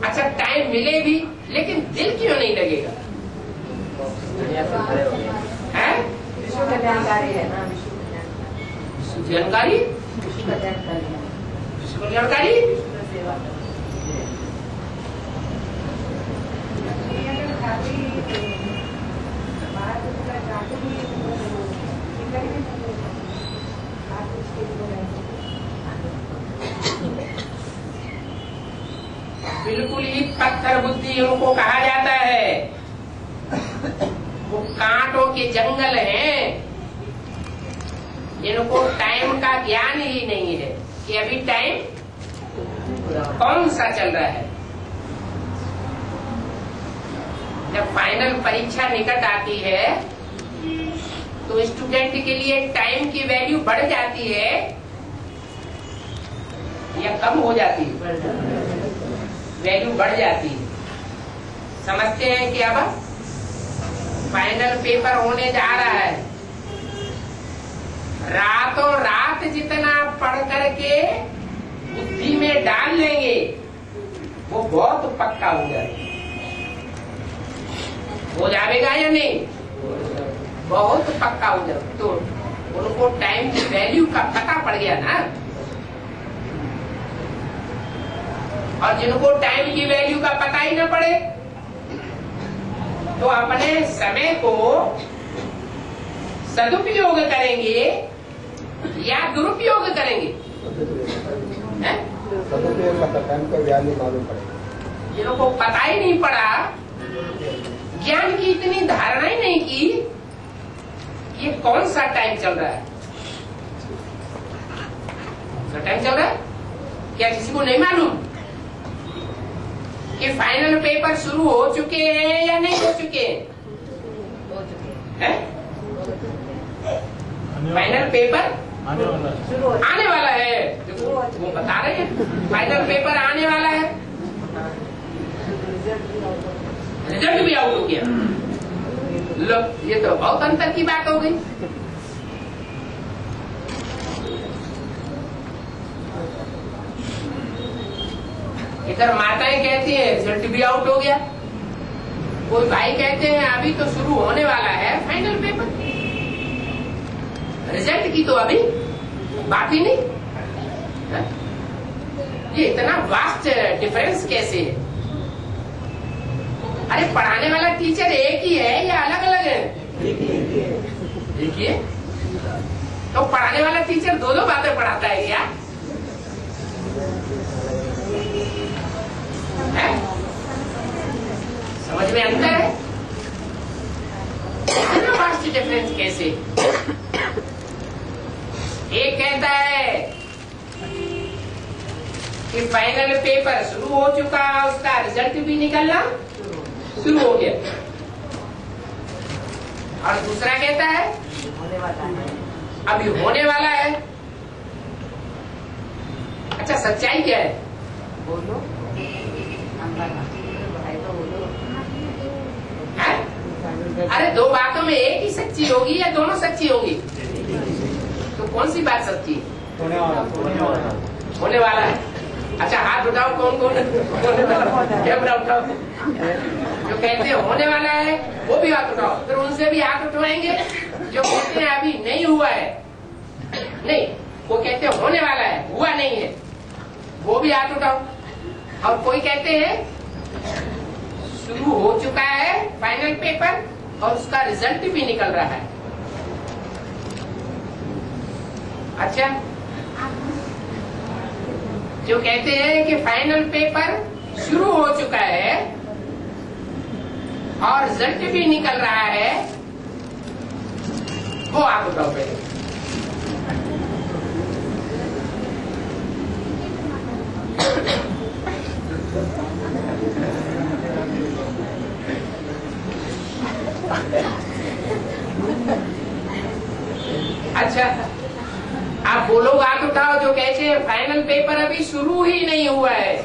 अच्छा टाइम मिले भी लेकिन दिल क्यों नहीं लगेगा, है? विश्व का जानकारी है ना, विश्व जानकारी, विश्व का जानकारी, विश्व जानकारी, सेवा बिल्कुल ही पत्थर बुद्धि उनको कहा जाता है। वो कांटों के जंगल हैं, इनको टाइम का ज्ञान ही नहीं है कि अभी टाइम कौन सा चल रहा है। जब फाइनल परीक्षा निकट आती है तो स्टूडेंट के लिए टाइम की वैल्यू बढ़ जाती है या कम हो जाती है? वैल्यू बढ़ जाती है। समझते हैं कि अब फाइनल पेपर होने जा रहा है, रातों रात जितना पढ़ करके बुद्धि में डाल लेंगे वो बहुत पक्का हो जाएगा। हो जाएगा या नहीं? बहुत पक्का हो जाएगा। तो उनको टाइम की वैल्यू का पता पड़ गया ना। और जिनको टाइम की वैल्यू का पता ही ना पड़े तो अपने समय को सदुपयोग करेंगे या दुरुपयोग करेंगे? सदुपयोग का टाइम का वैल्यू मालूम पड़ेगा। जिनको पता ही नहीं पड़ा, ज्ञान की इतनी धारणा ही नहीं की ये कौन सा टाइम चल रहा है, कौन सा टाइम चल रहा है, क्या किसी को नहीं मालूम कि फाइनल पेपर शुरू हो चुके हैं या नहीं हो चुके हैं? फाइनल पेपर आने वाला है, वो बता रहे हैं फाइनल पेपर आने वाला है, रिजल्ट भी आउट हो गया। लो ये तो बहुत अंतर की बात हो गई। इधर माताएं कहती हैं रिजल्ट भी आउट हो गया, कोई भाई कहते हैं अभी तो शुरू होने वाला है फाइनल पेपर, रिजल्ट की तो अभी बात ही नहीं है? ये इतना वास्ट डिफरेंस कैसे है? अरे पढ़ाने वाला टीचर एक ही है या अलग अलग है? एक ही है। तो पढ़ाने वाला टीचर दो बातें पढ़ाता है क्या? है? समझ में अंतर है? इतना वास्ट डिफरेंस कैसे? एक कहता है कि फाइनल पेपर शुरू हो चुका, उसका रिजल्ट भी निकलना शुरू हो गया, और दूसरा कहता है अभी होने वाला है। अच्छा सच्चाई क्या है? बोलो, भाई तो बोलो है? अरे दो बातों में एक ही सच्ची होगी या दोनों सच्ची होगी? तो कौन सी बात सच्ची है? होने वाला है। अच्छा हाथ उठाओ, कौन कौन होने वाला? कैमरा उठाओ। जो कहते हैं होने वाला है वो भी हाथ उठाओ, फिर उनसे भी हाथ उठवाएंगे। जो कहते हैं अभी नहीं हुआ है, नहीं, वो कहते हैं होने वाला है, हुआ नहीं है, वो भी हाथ उठाओ। और कोई कहते हैं शुरू हो चुका है फाइनल पेपर और उसका रिजल्ट भी निकल रहा है। अच्छा, जो कहते हैं कि फाइनल पेपर शुरू हो चुका है और रिजल्ट भी निकल रहा है, वो आप बताओ पहले। अच्छा, आप बोलो, बात उठाओ। जो कहते हैं फाइनल पेपर अभी शुरू ही नहीं हुआ है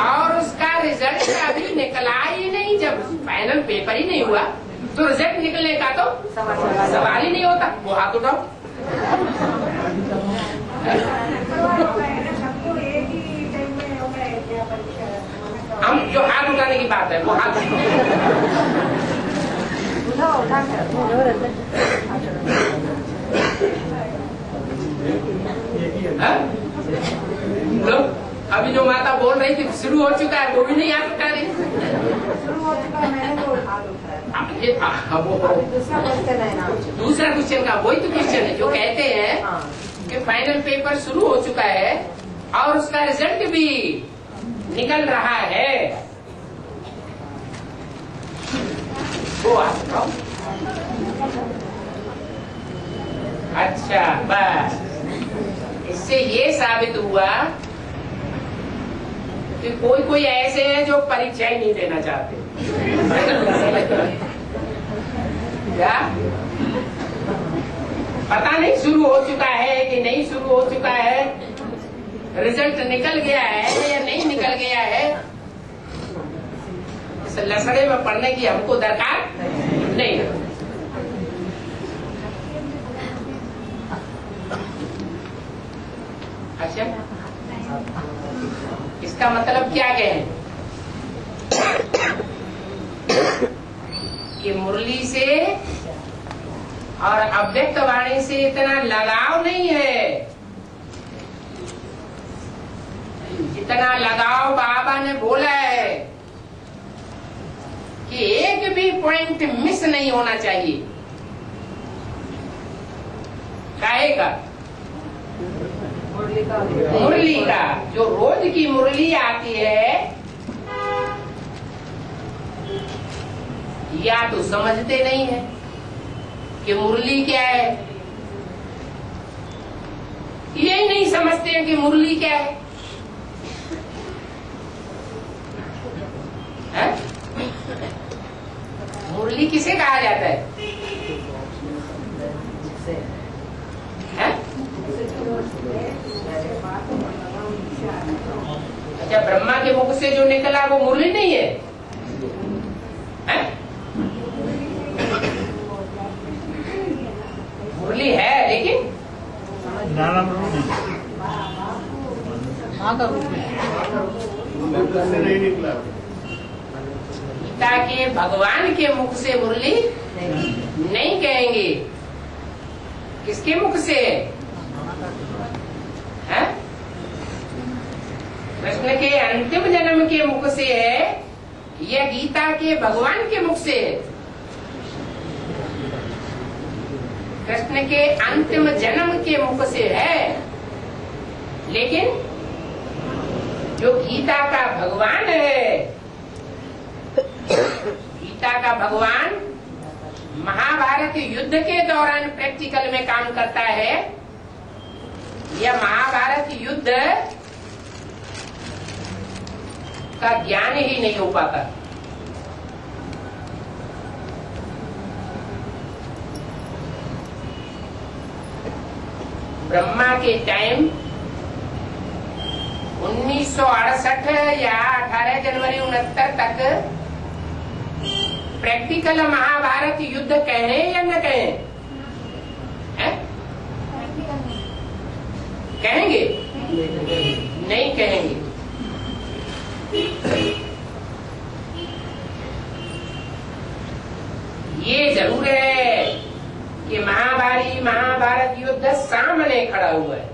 और उसका रिजल्ट अभी निकला ही नहीं। जब फाइनल पेपर ही नहीं हुआ तो रिजल्ट निकलने का तो सवाल ही नहीं होता। वो हाथ उठाओ। हम जो हाथ उठाने की बात है वो हाथ लोग अभी जो माता बोल रही थी शुरू हो चुका है, वो भी नहीं हाथ उठा रही। शुरू हो चुका है, मैंने तो हाथ उठाया। दूसरा क्वेश्चन है ना, दूसरा क्वेश्चन का वही तो क्वेश्चन है। जो कहते हैं कि फाइनल पेपर शुरू हो चुका है और उसका रिजल्ट भी निकल रहा है, वो आप बताओ। अच्छा, बस इससे ये साबित हुआ कि कोई कोई ऐसे हैं जो परीक्षा ही नहीं देना चाहते। क्या पता नहीं शुरू हो चुका है कि नहीं शुरू हो चुका है, रिजल्ट निकल गया है या नहीं निकल गया है, इस लसड़े में पढ़ने की हमको दरकार नहीं है। अच्छा, इसका मतलब क्या कहें कि मुरली से और अव्यक्त वाणी से इतना लगाव नहीं है जितना लगाव बाबा ने बोला है कि एक भी पॉइंट मिस नहीं होना चाहिए। काहे का? मुरली का। जो रोज की मुरली आती है या तो समझते नहीं है कि मुरली क्या है, यही नहीं समझते हैं कि मुरली क्या है, है? मुरली किसे कहा जाता है? अच्छा, ब्रह्मा के मुख से जो निकला वो मुरली नहीं है, है? मुरली है लेकिन नहीं निकला। गीता के भगवान के मुख से मुरली नहीं कहेंगे। किसके मुख से है? कृष्ण के अंतिम जन्म के मुख से है या गीता के भगवान के मुख से है? कृष्ण के अंतिम जन्म के मुख से है, लेकिन जो गीता का भगवान है, गीता का भगवान महाभारत युद्ध के दौरान प्रैक्टिकल में काम करता है या महाभारत युद्ध का ज्ञान ही नहीं हो पाता। ब्रह्मा के टाइम 1968 या 18 जनवरी 69 तक प्रैक्टिकल महाभारत युद्ध कहें या न कहें? कहेंगे? नहीं कहेंगे। ये जरूर है कि महाभारत युद्ध सामने खड़ा हुआ है।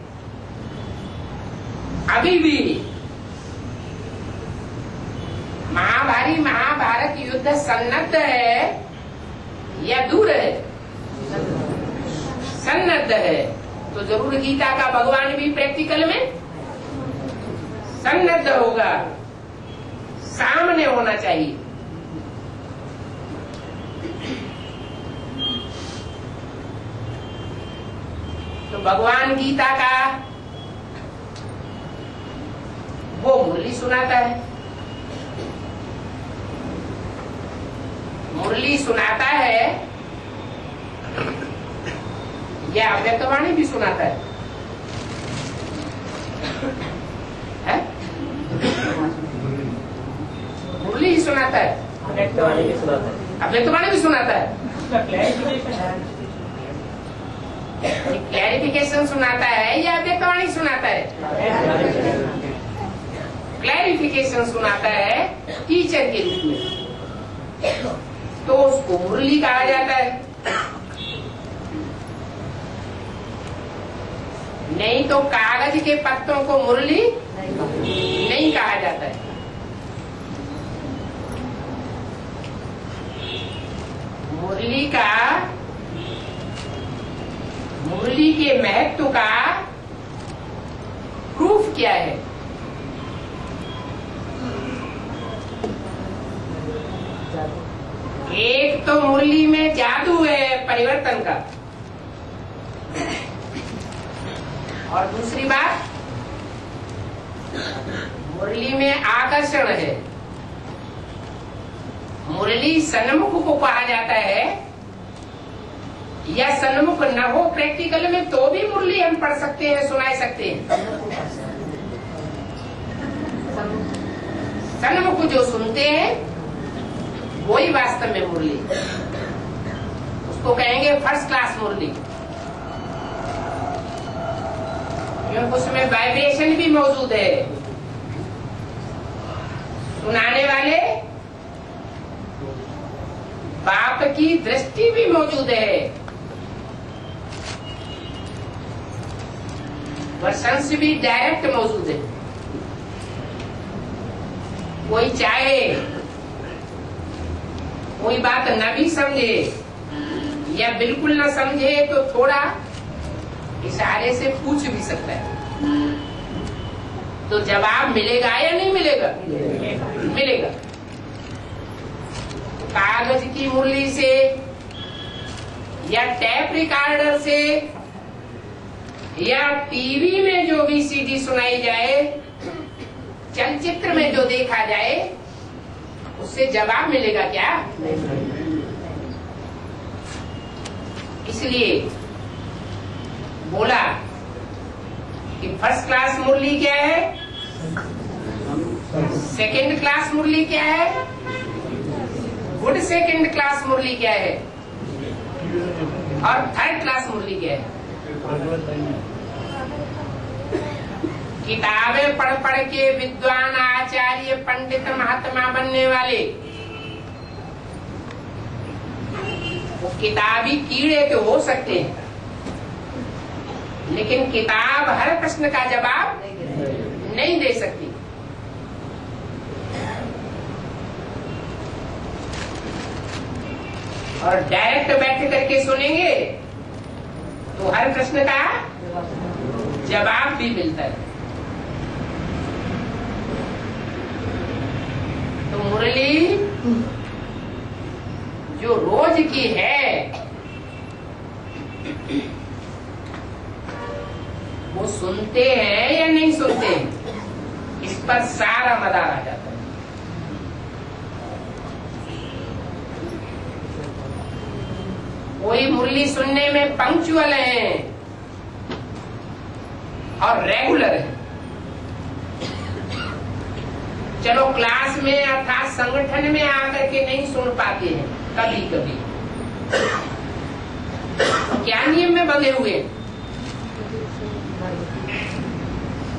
अभी भी महाभारत युद्ध सन्नद्ध है या दूर है? सन्नद्ध है। तो जरूर गीता का भगवान भी प्रैक्टिकल में सन्नद्ध होगा, सामने होना चाहिए। तो भगवान गीता का वो मुरली सुनाता है, मुरली सुनाता है या अव्यक्तवाणी भी सुनाता है? मुरली ही सुनाता है, अव्यक्तवाणी भी सुनाता है, अव्यक्तवाणी भी सुनाता है। क्लैरिफिकेशन सुनाता है या अव्यक्तवाणी सुनाता है? क्लैरिफिकेशन सुनाता है टीचर के रूप में, तो उसको मुरली कहा जाता है। नहीं तो कागज के पत्तों को मुरली नहीं कहा जाता है। मुरली के महत्व का प्रूफ क्या है? एक तो मुरली में जादू है परिवर्तन का, और दूसरी बात मुरली में आकर्षण है। मुरली सन्मुख को कहा जाता है, या सन्मुख न हो प्रैक्टिकल में तो भी मुरली हम पढ़ सकते हैं, सुना सकते हैं। सन्मुख जो सुनते हैं वही वास्तव में मुरली, उसको कहेंगे फर्स्ट क्लास मुरली, क्योंकि उसमें वाइब्रेशन भी मौजूद है। सुनाने वाले बाप की दृष्टि भी मौजूद है, वर्षंस भी डायरेक्ट मौजूद है। कोई चाहे कोई बात न भी समझे या बिल्कुल न समझे तो थोड़ा इशारे से पूछ भी सकता है, तो जवाब मिलेगा या नहीं मिलेगा? मिलेगा। कागज की मुरली से या टैप रिकॉर्डर से या टीवी में जो भी सीडी सुनाई जाए, चलचित्र में जो देखा जाए, उससे जवाब मिलेगा क्या? इसलिए बोला कि फर्स्ट क्लास मुरली क्या है, सेकंड क्लास मुरली क्या है, गुड सेकंड क्लास मुरली क्या है, और थर्ड क्लास मुरली क्या है। किताबें पढ़ पढ़ के विद्वान आचार्य पंडित महात्मा बनने वाले वो किताबी कीड़े तो हो सकते हैं, लेकिन किताब हर प्रश्न का जवाब नहीं दे सकती। और डायरेक्ट बैठ करके सुनेंगे तो हर प्रश्न का जवाब भी मिलता है। तो मुरली जो रोज की है वो सुनते हैं या नहीं सुनते हैं, इस पर सारा मदार आ जाता है। कोई मुरली सुनने में पंक्चुअल है और रेगुलर है, चलो क्लास में अर्थात संगठन में आकर के नहीं सुन पाते हैं कभी कभी, क्या नियम में बंधे हुए हैं?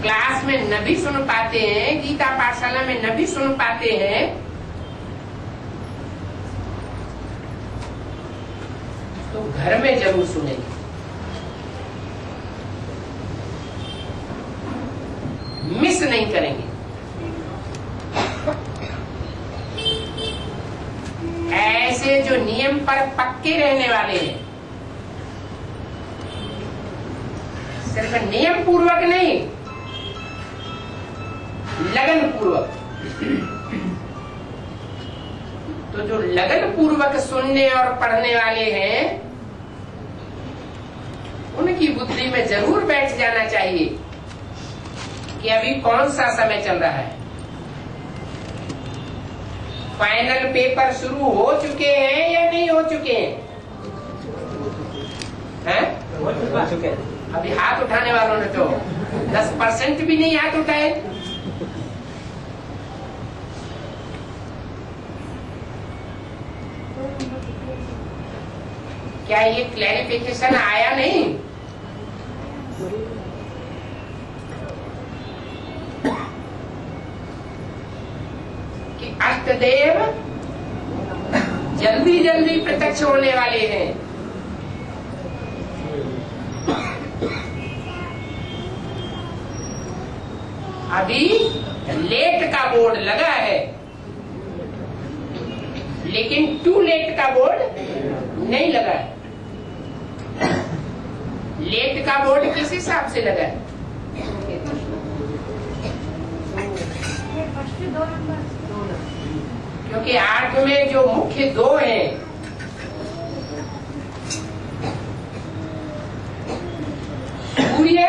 क्लास में न भी सुन पाते हैं, गीता पाठशाला में न भी सुन पाते हैं, तो घर में जरूर सुनेंगे। मिस नहीं करेंगे। ऐसे जो नियम पर पक्के रहने वाले हैं, सिर्फ नियम पूर्वक नहीं, लगन पूर्वक, तो जो लगन पूर्वक सुनने और पढ़ने वाले हैं, उनकी बुद्धि में जरूर बैठ जाना चाहिए कि अभी कौन सा समय चल रहा है। फाइनल पेपर शुरू हो चुके हैं या नहीं हो चुके हैं? हो चुके हैं। अभी हाथ उठाने वालों ने तो 10% भी नहीं हाथ उठाए। क्या ये क्लैरिफिकेशन आया नहीं? कि अष्टदेव जल्दी जल्दी प्रत्यक्ष होने वाले हैं। अभी लेट का बोर्ड लगा है, लेकिन टू लेट का बोर्ड नहीं लगा है। लेट का बोर्ड किस हिसाब से लगा है? क्योंकि 8 में जो मुख्य 2 हैं, सूर्य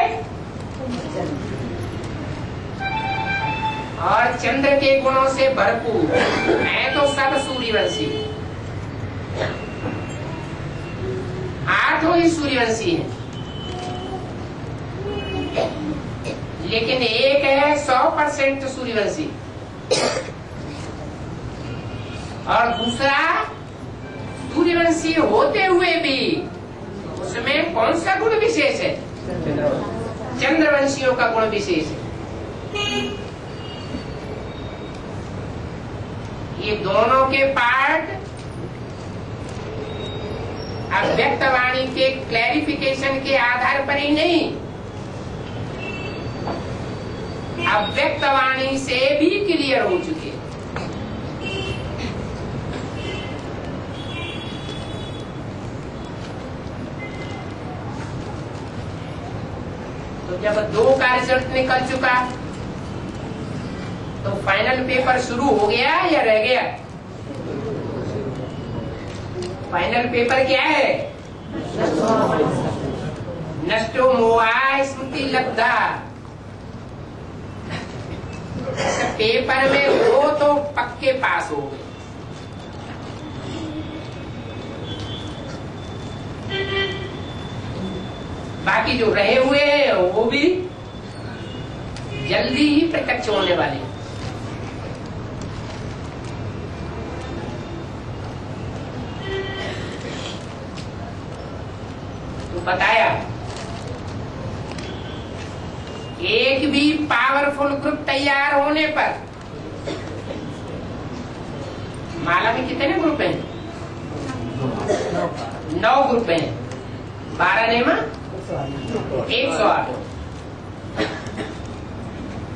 और चंद्र के गुणों से भरपूर है, तो सब सूर्यवंशी, 8 ही सूर्यवंशी है। लेकिन एक है 100% सूर्यवंशी और दूसरा सूर्यवंशी होते हुए भी उसमें कौन सा गुण विशेष है? चंद्रवंशियों का गुण विशेष है। ये दोनों के पार्ट अव्यक्त वाणी के क्लैरिफिकेशन के आधार पर ही नहीं, अव्यक्त वाणी से भी क्लियर हो चुके। तो जब 2 का रिजल्ट निकल चुका, तो फाइनल पेपर शुरू हो गया या रह गया? फाइनल पेपर क्या है? नष्टो मोहा स्मृति लब्धा। पेपर में हो तो पक्के पास हो गए। बाकी जो रहे हुए हैं वो भी जल्दी ही प्रत्यक्ष होने वाले हैं। तो बताया, एक भी पावरफुल ग्रुप तैयार होने पर, माला में कितने ग्रुप हैं? 9 ग्रुप हैं, 12 नेमा 108।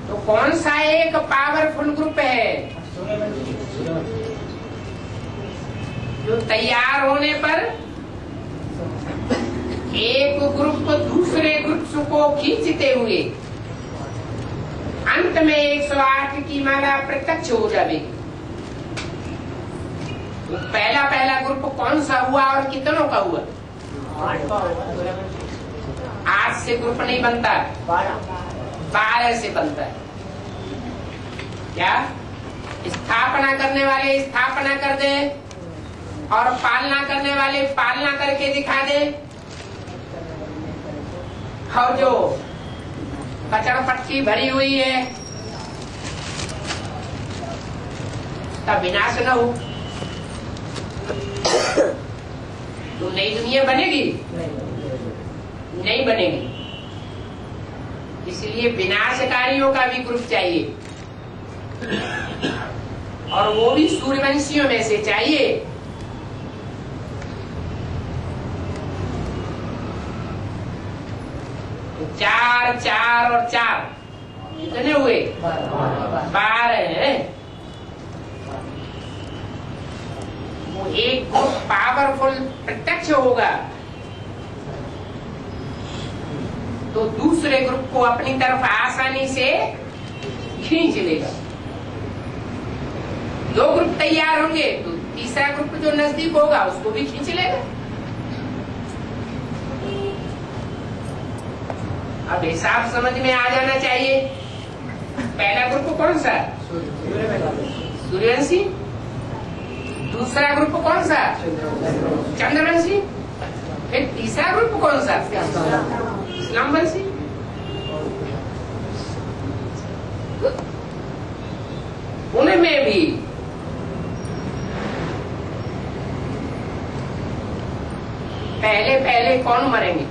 तो कौन सा एक पावरफुल ग्रुप है जो तैयार होने पर एक ग्रुप दूसरे ग्रुप को खींचते हुए अंत में 108 की माला प्रत्यक्ष हो जाएगी? तो पहला ग्रुप कौन सा हुआ और कितनों का हुआ? 8 से ग्रुप नहीं बनता, 12 से बनता है। क्या स्थापना करने वाले स्थापना कर दे और पालना करने वाले पालना करके दिखा दे, और जो कचड़ पट्टी भरी हुई है का विनाश न हो तो नई दुनिया बनेगी? नहीं बनेगी। इसलिए विनाशकारियों का भी ग्रुप चाहिए, और वो भी सूर्यवंशियों में से चाहिए। तो 4 4 और 4 कितने हुए? 12 हैं। वो एक ग्रुप पावरफुल प्रत्यक्ष होगा तो दूसरे ग्रुप को अपनी तरफ आसानी से खींच लेगा। 2 ग्रुप तैयार होंगे तो तीसरा ग्रुप जो नजदीक होगा उसको भी खींच लेगा। अब हिसाब समझ में आ जाना चाहिए। पहला ग्रुप कौन सा? सूर्यवंशी। दूसरा ग्रुप कौन सा? चंद्रवंशी। फिर तीसरा ग्रुप कौन सा? इस्लामवंशी। उनमें भी पहले कौन मरेंगे?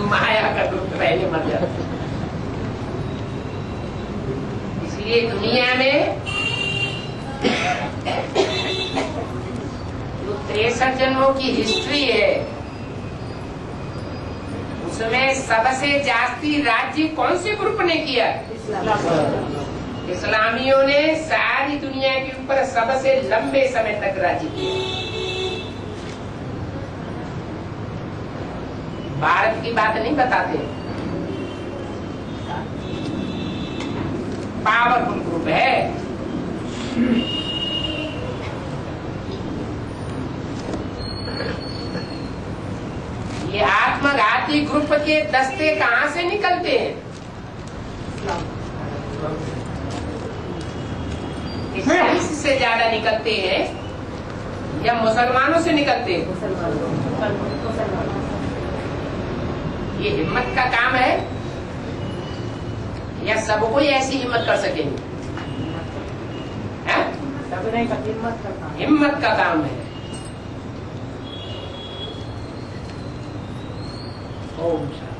माया का ग्रुप पहले मर जाता। इसलिए दुनिया में जो 63 जन्मों की हिस्ट्री है उसमें सबसे जास्ती राज्य कौन से ग्रुप ने किया? इस्लामियों ने सारी दुनिया के ऊपर सबसे लंबे समय तक राज्य किया। भारत की बात नहीं बताते। पावरफुल ग्रुप है। ये आत्मघाती ग्रुप के दस्ते कहां से निकलते हैं? इस्लाम से ज्यादा निकलते हैं या मुसलमानों से निकलते हैं? ये हिम्मत का काम है या सबको ऐसी हिम्मत कर सकेंगे? हिम्मत का काम है। ओम शांति।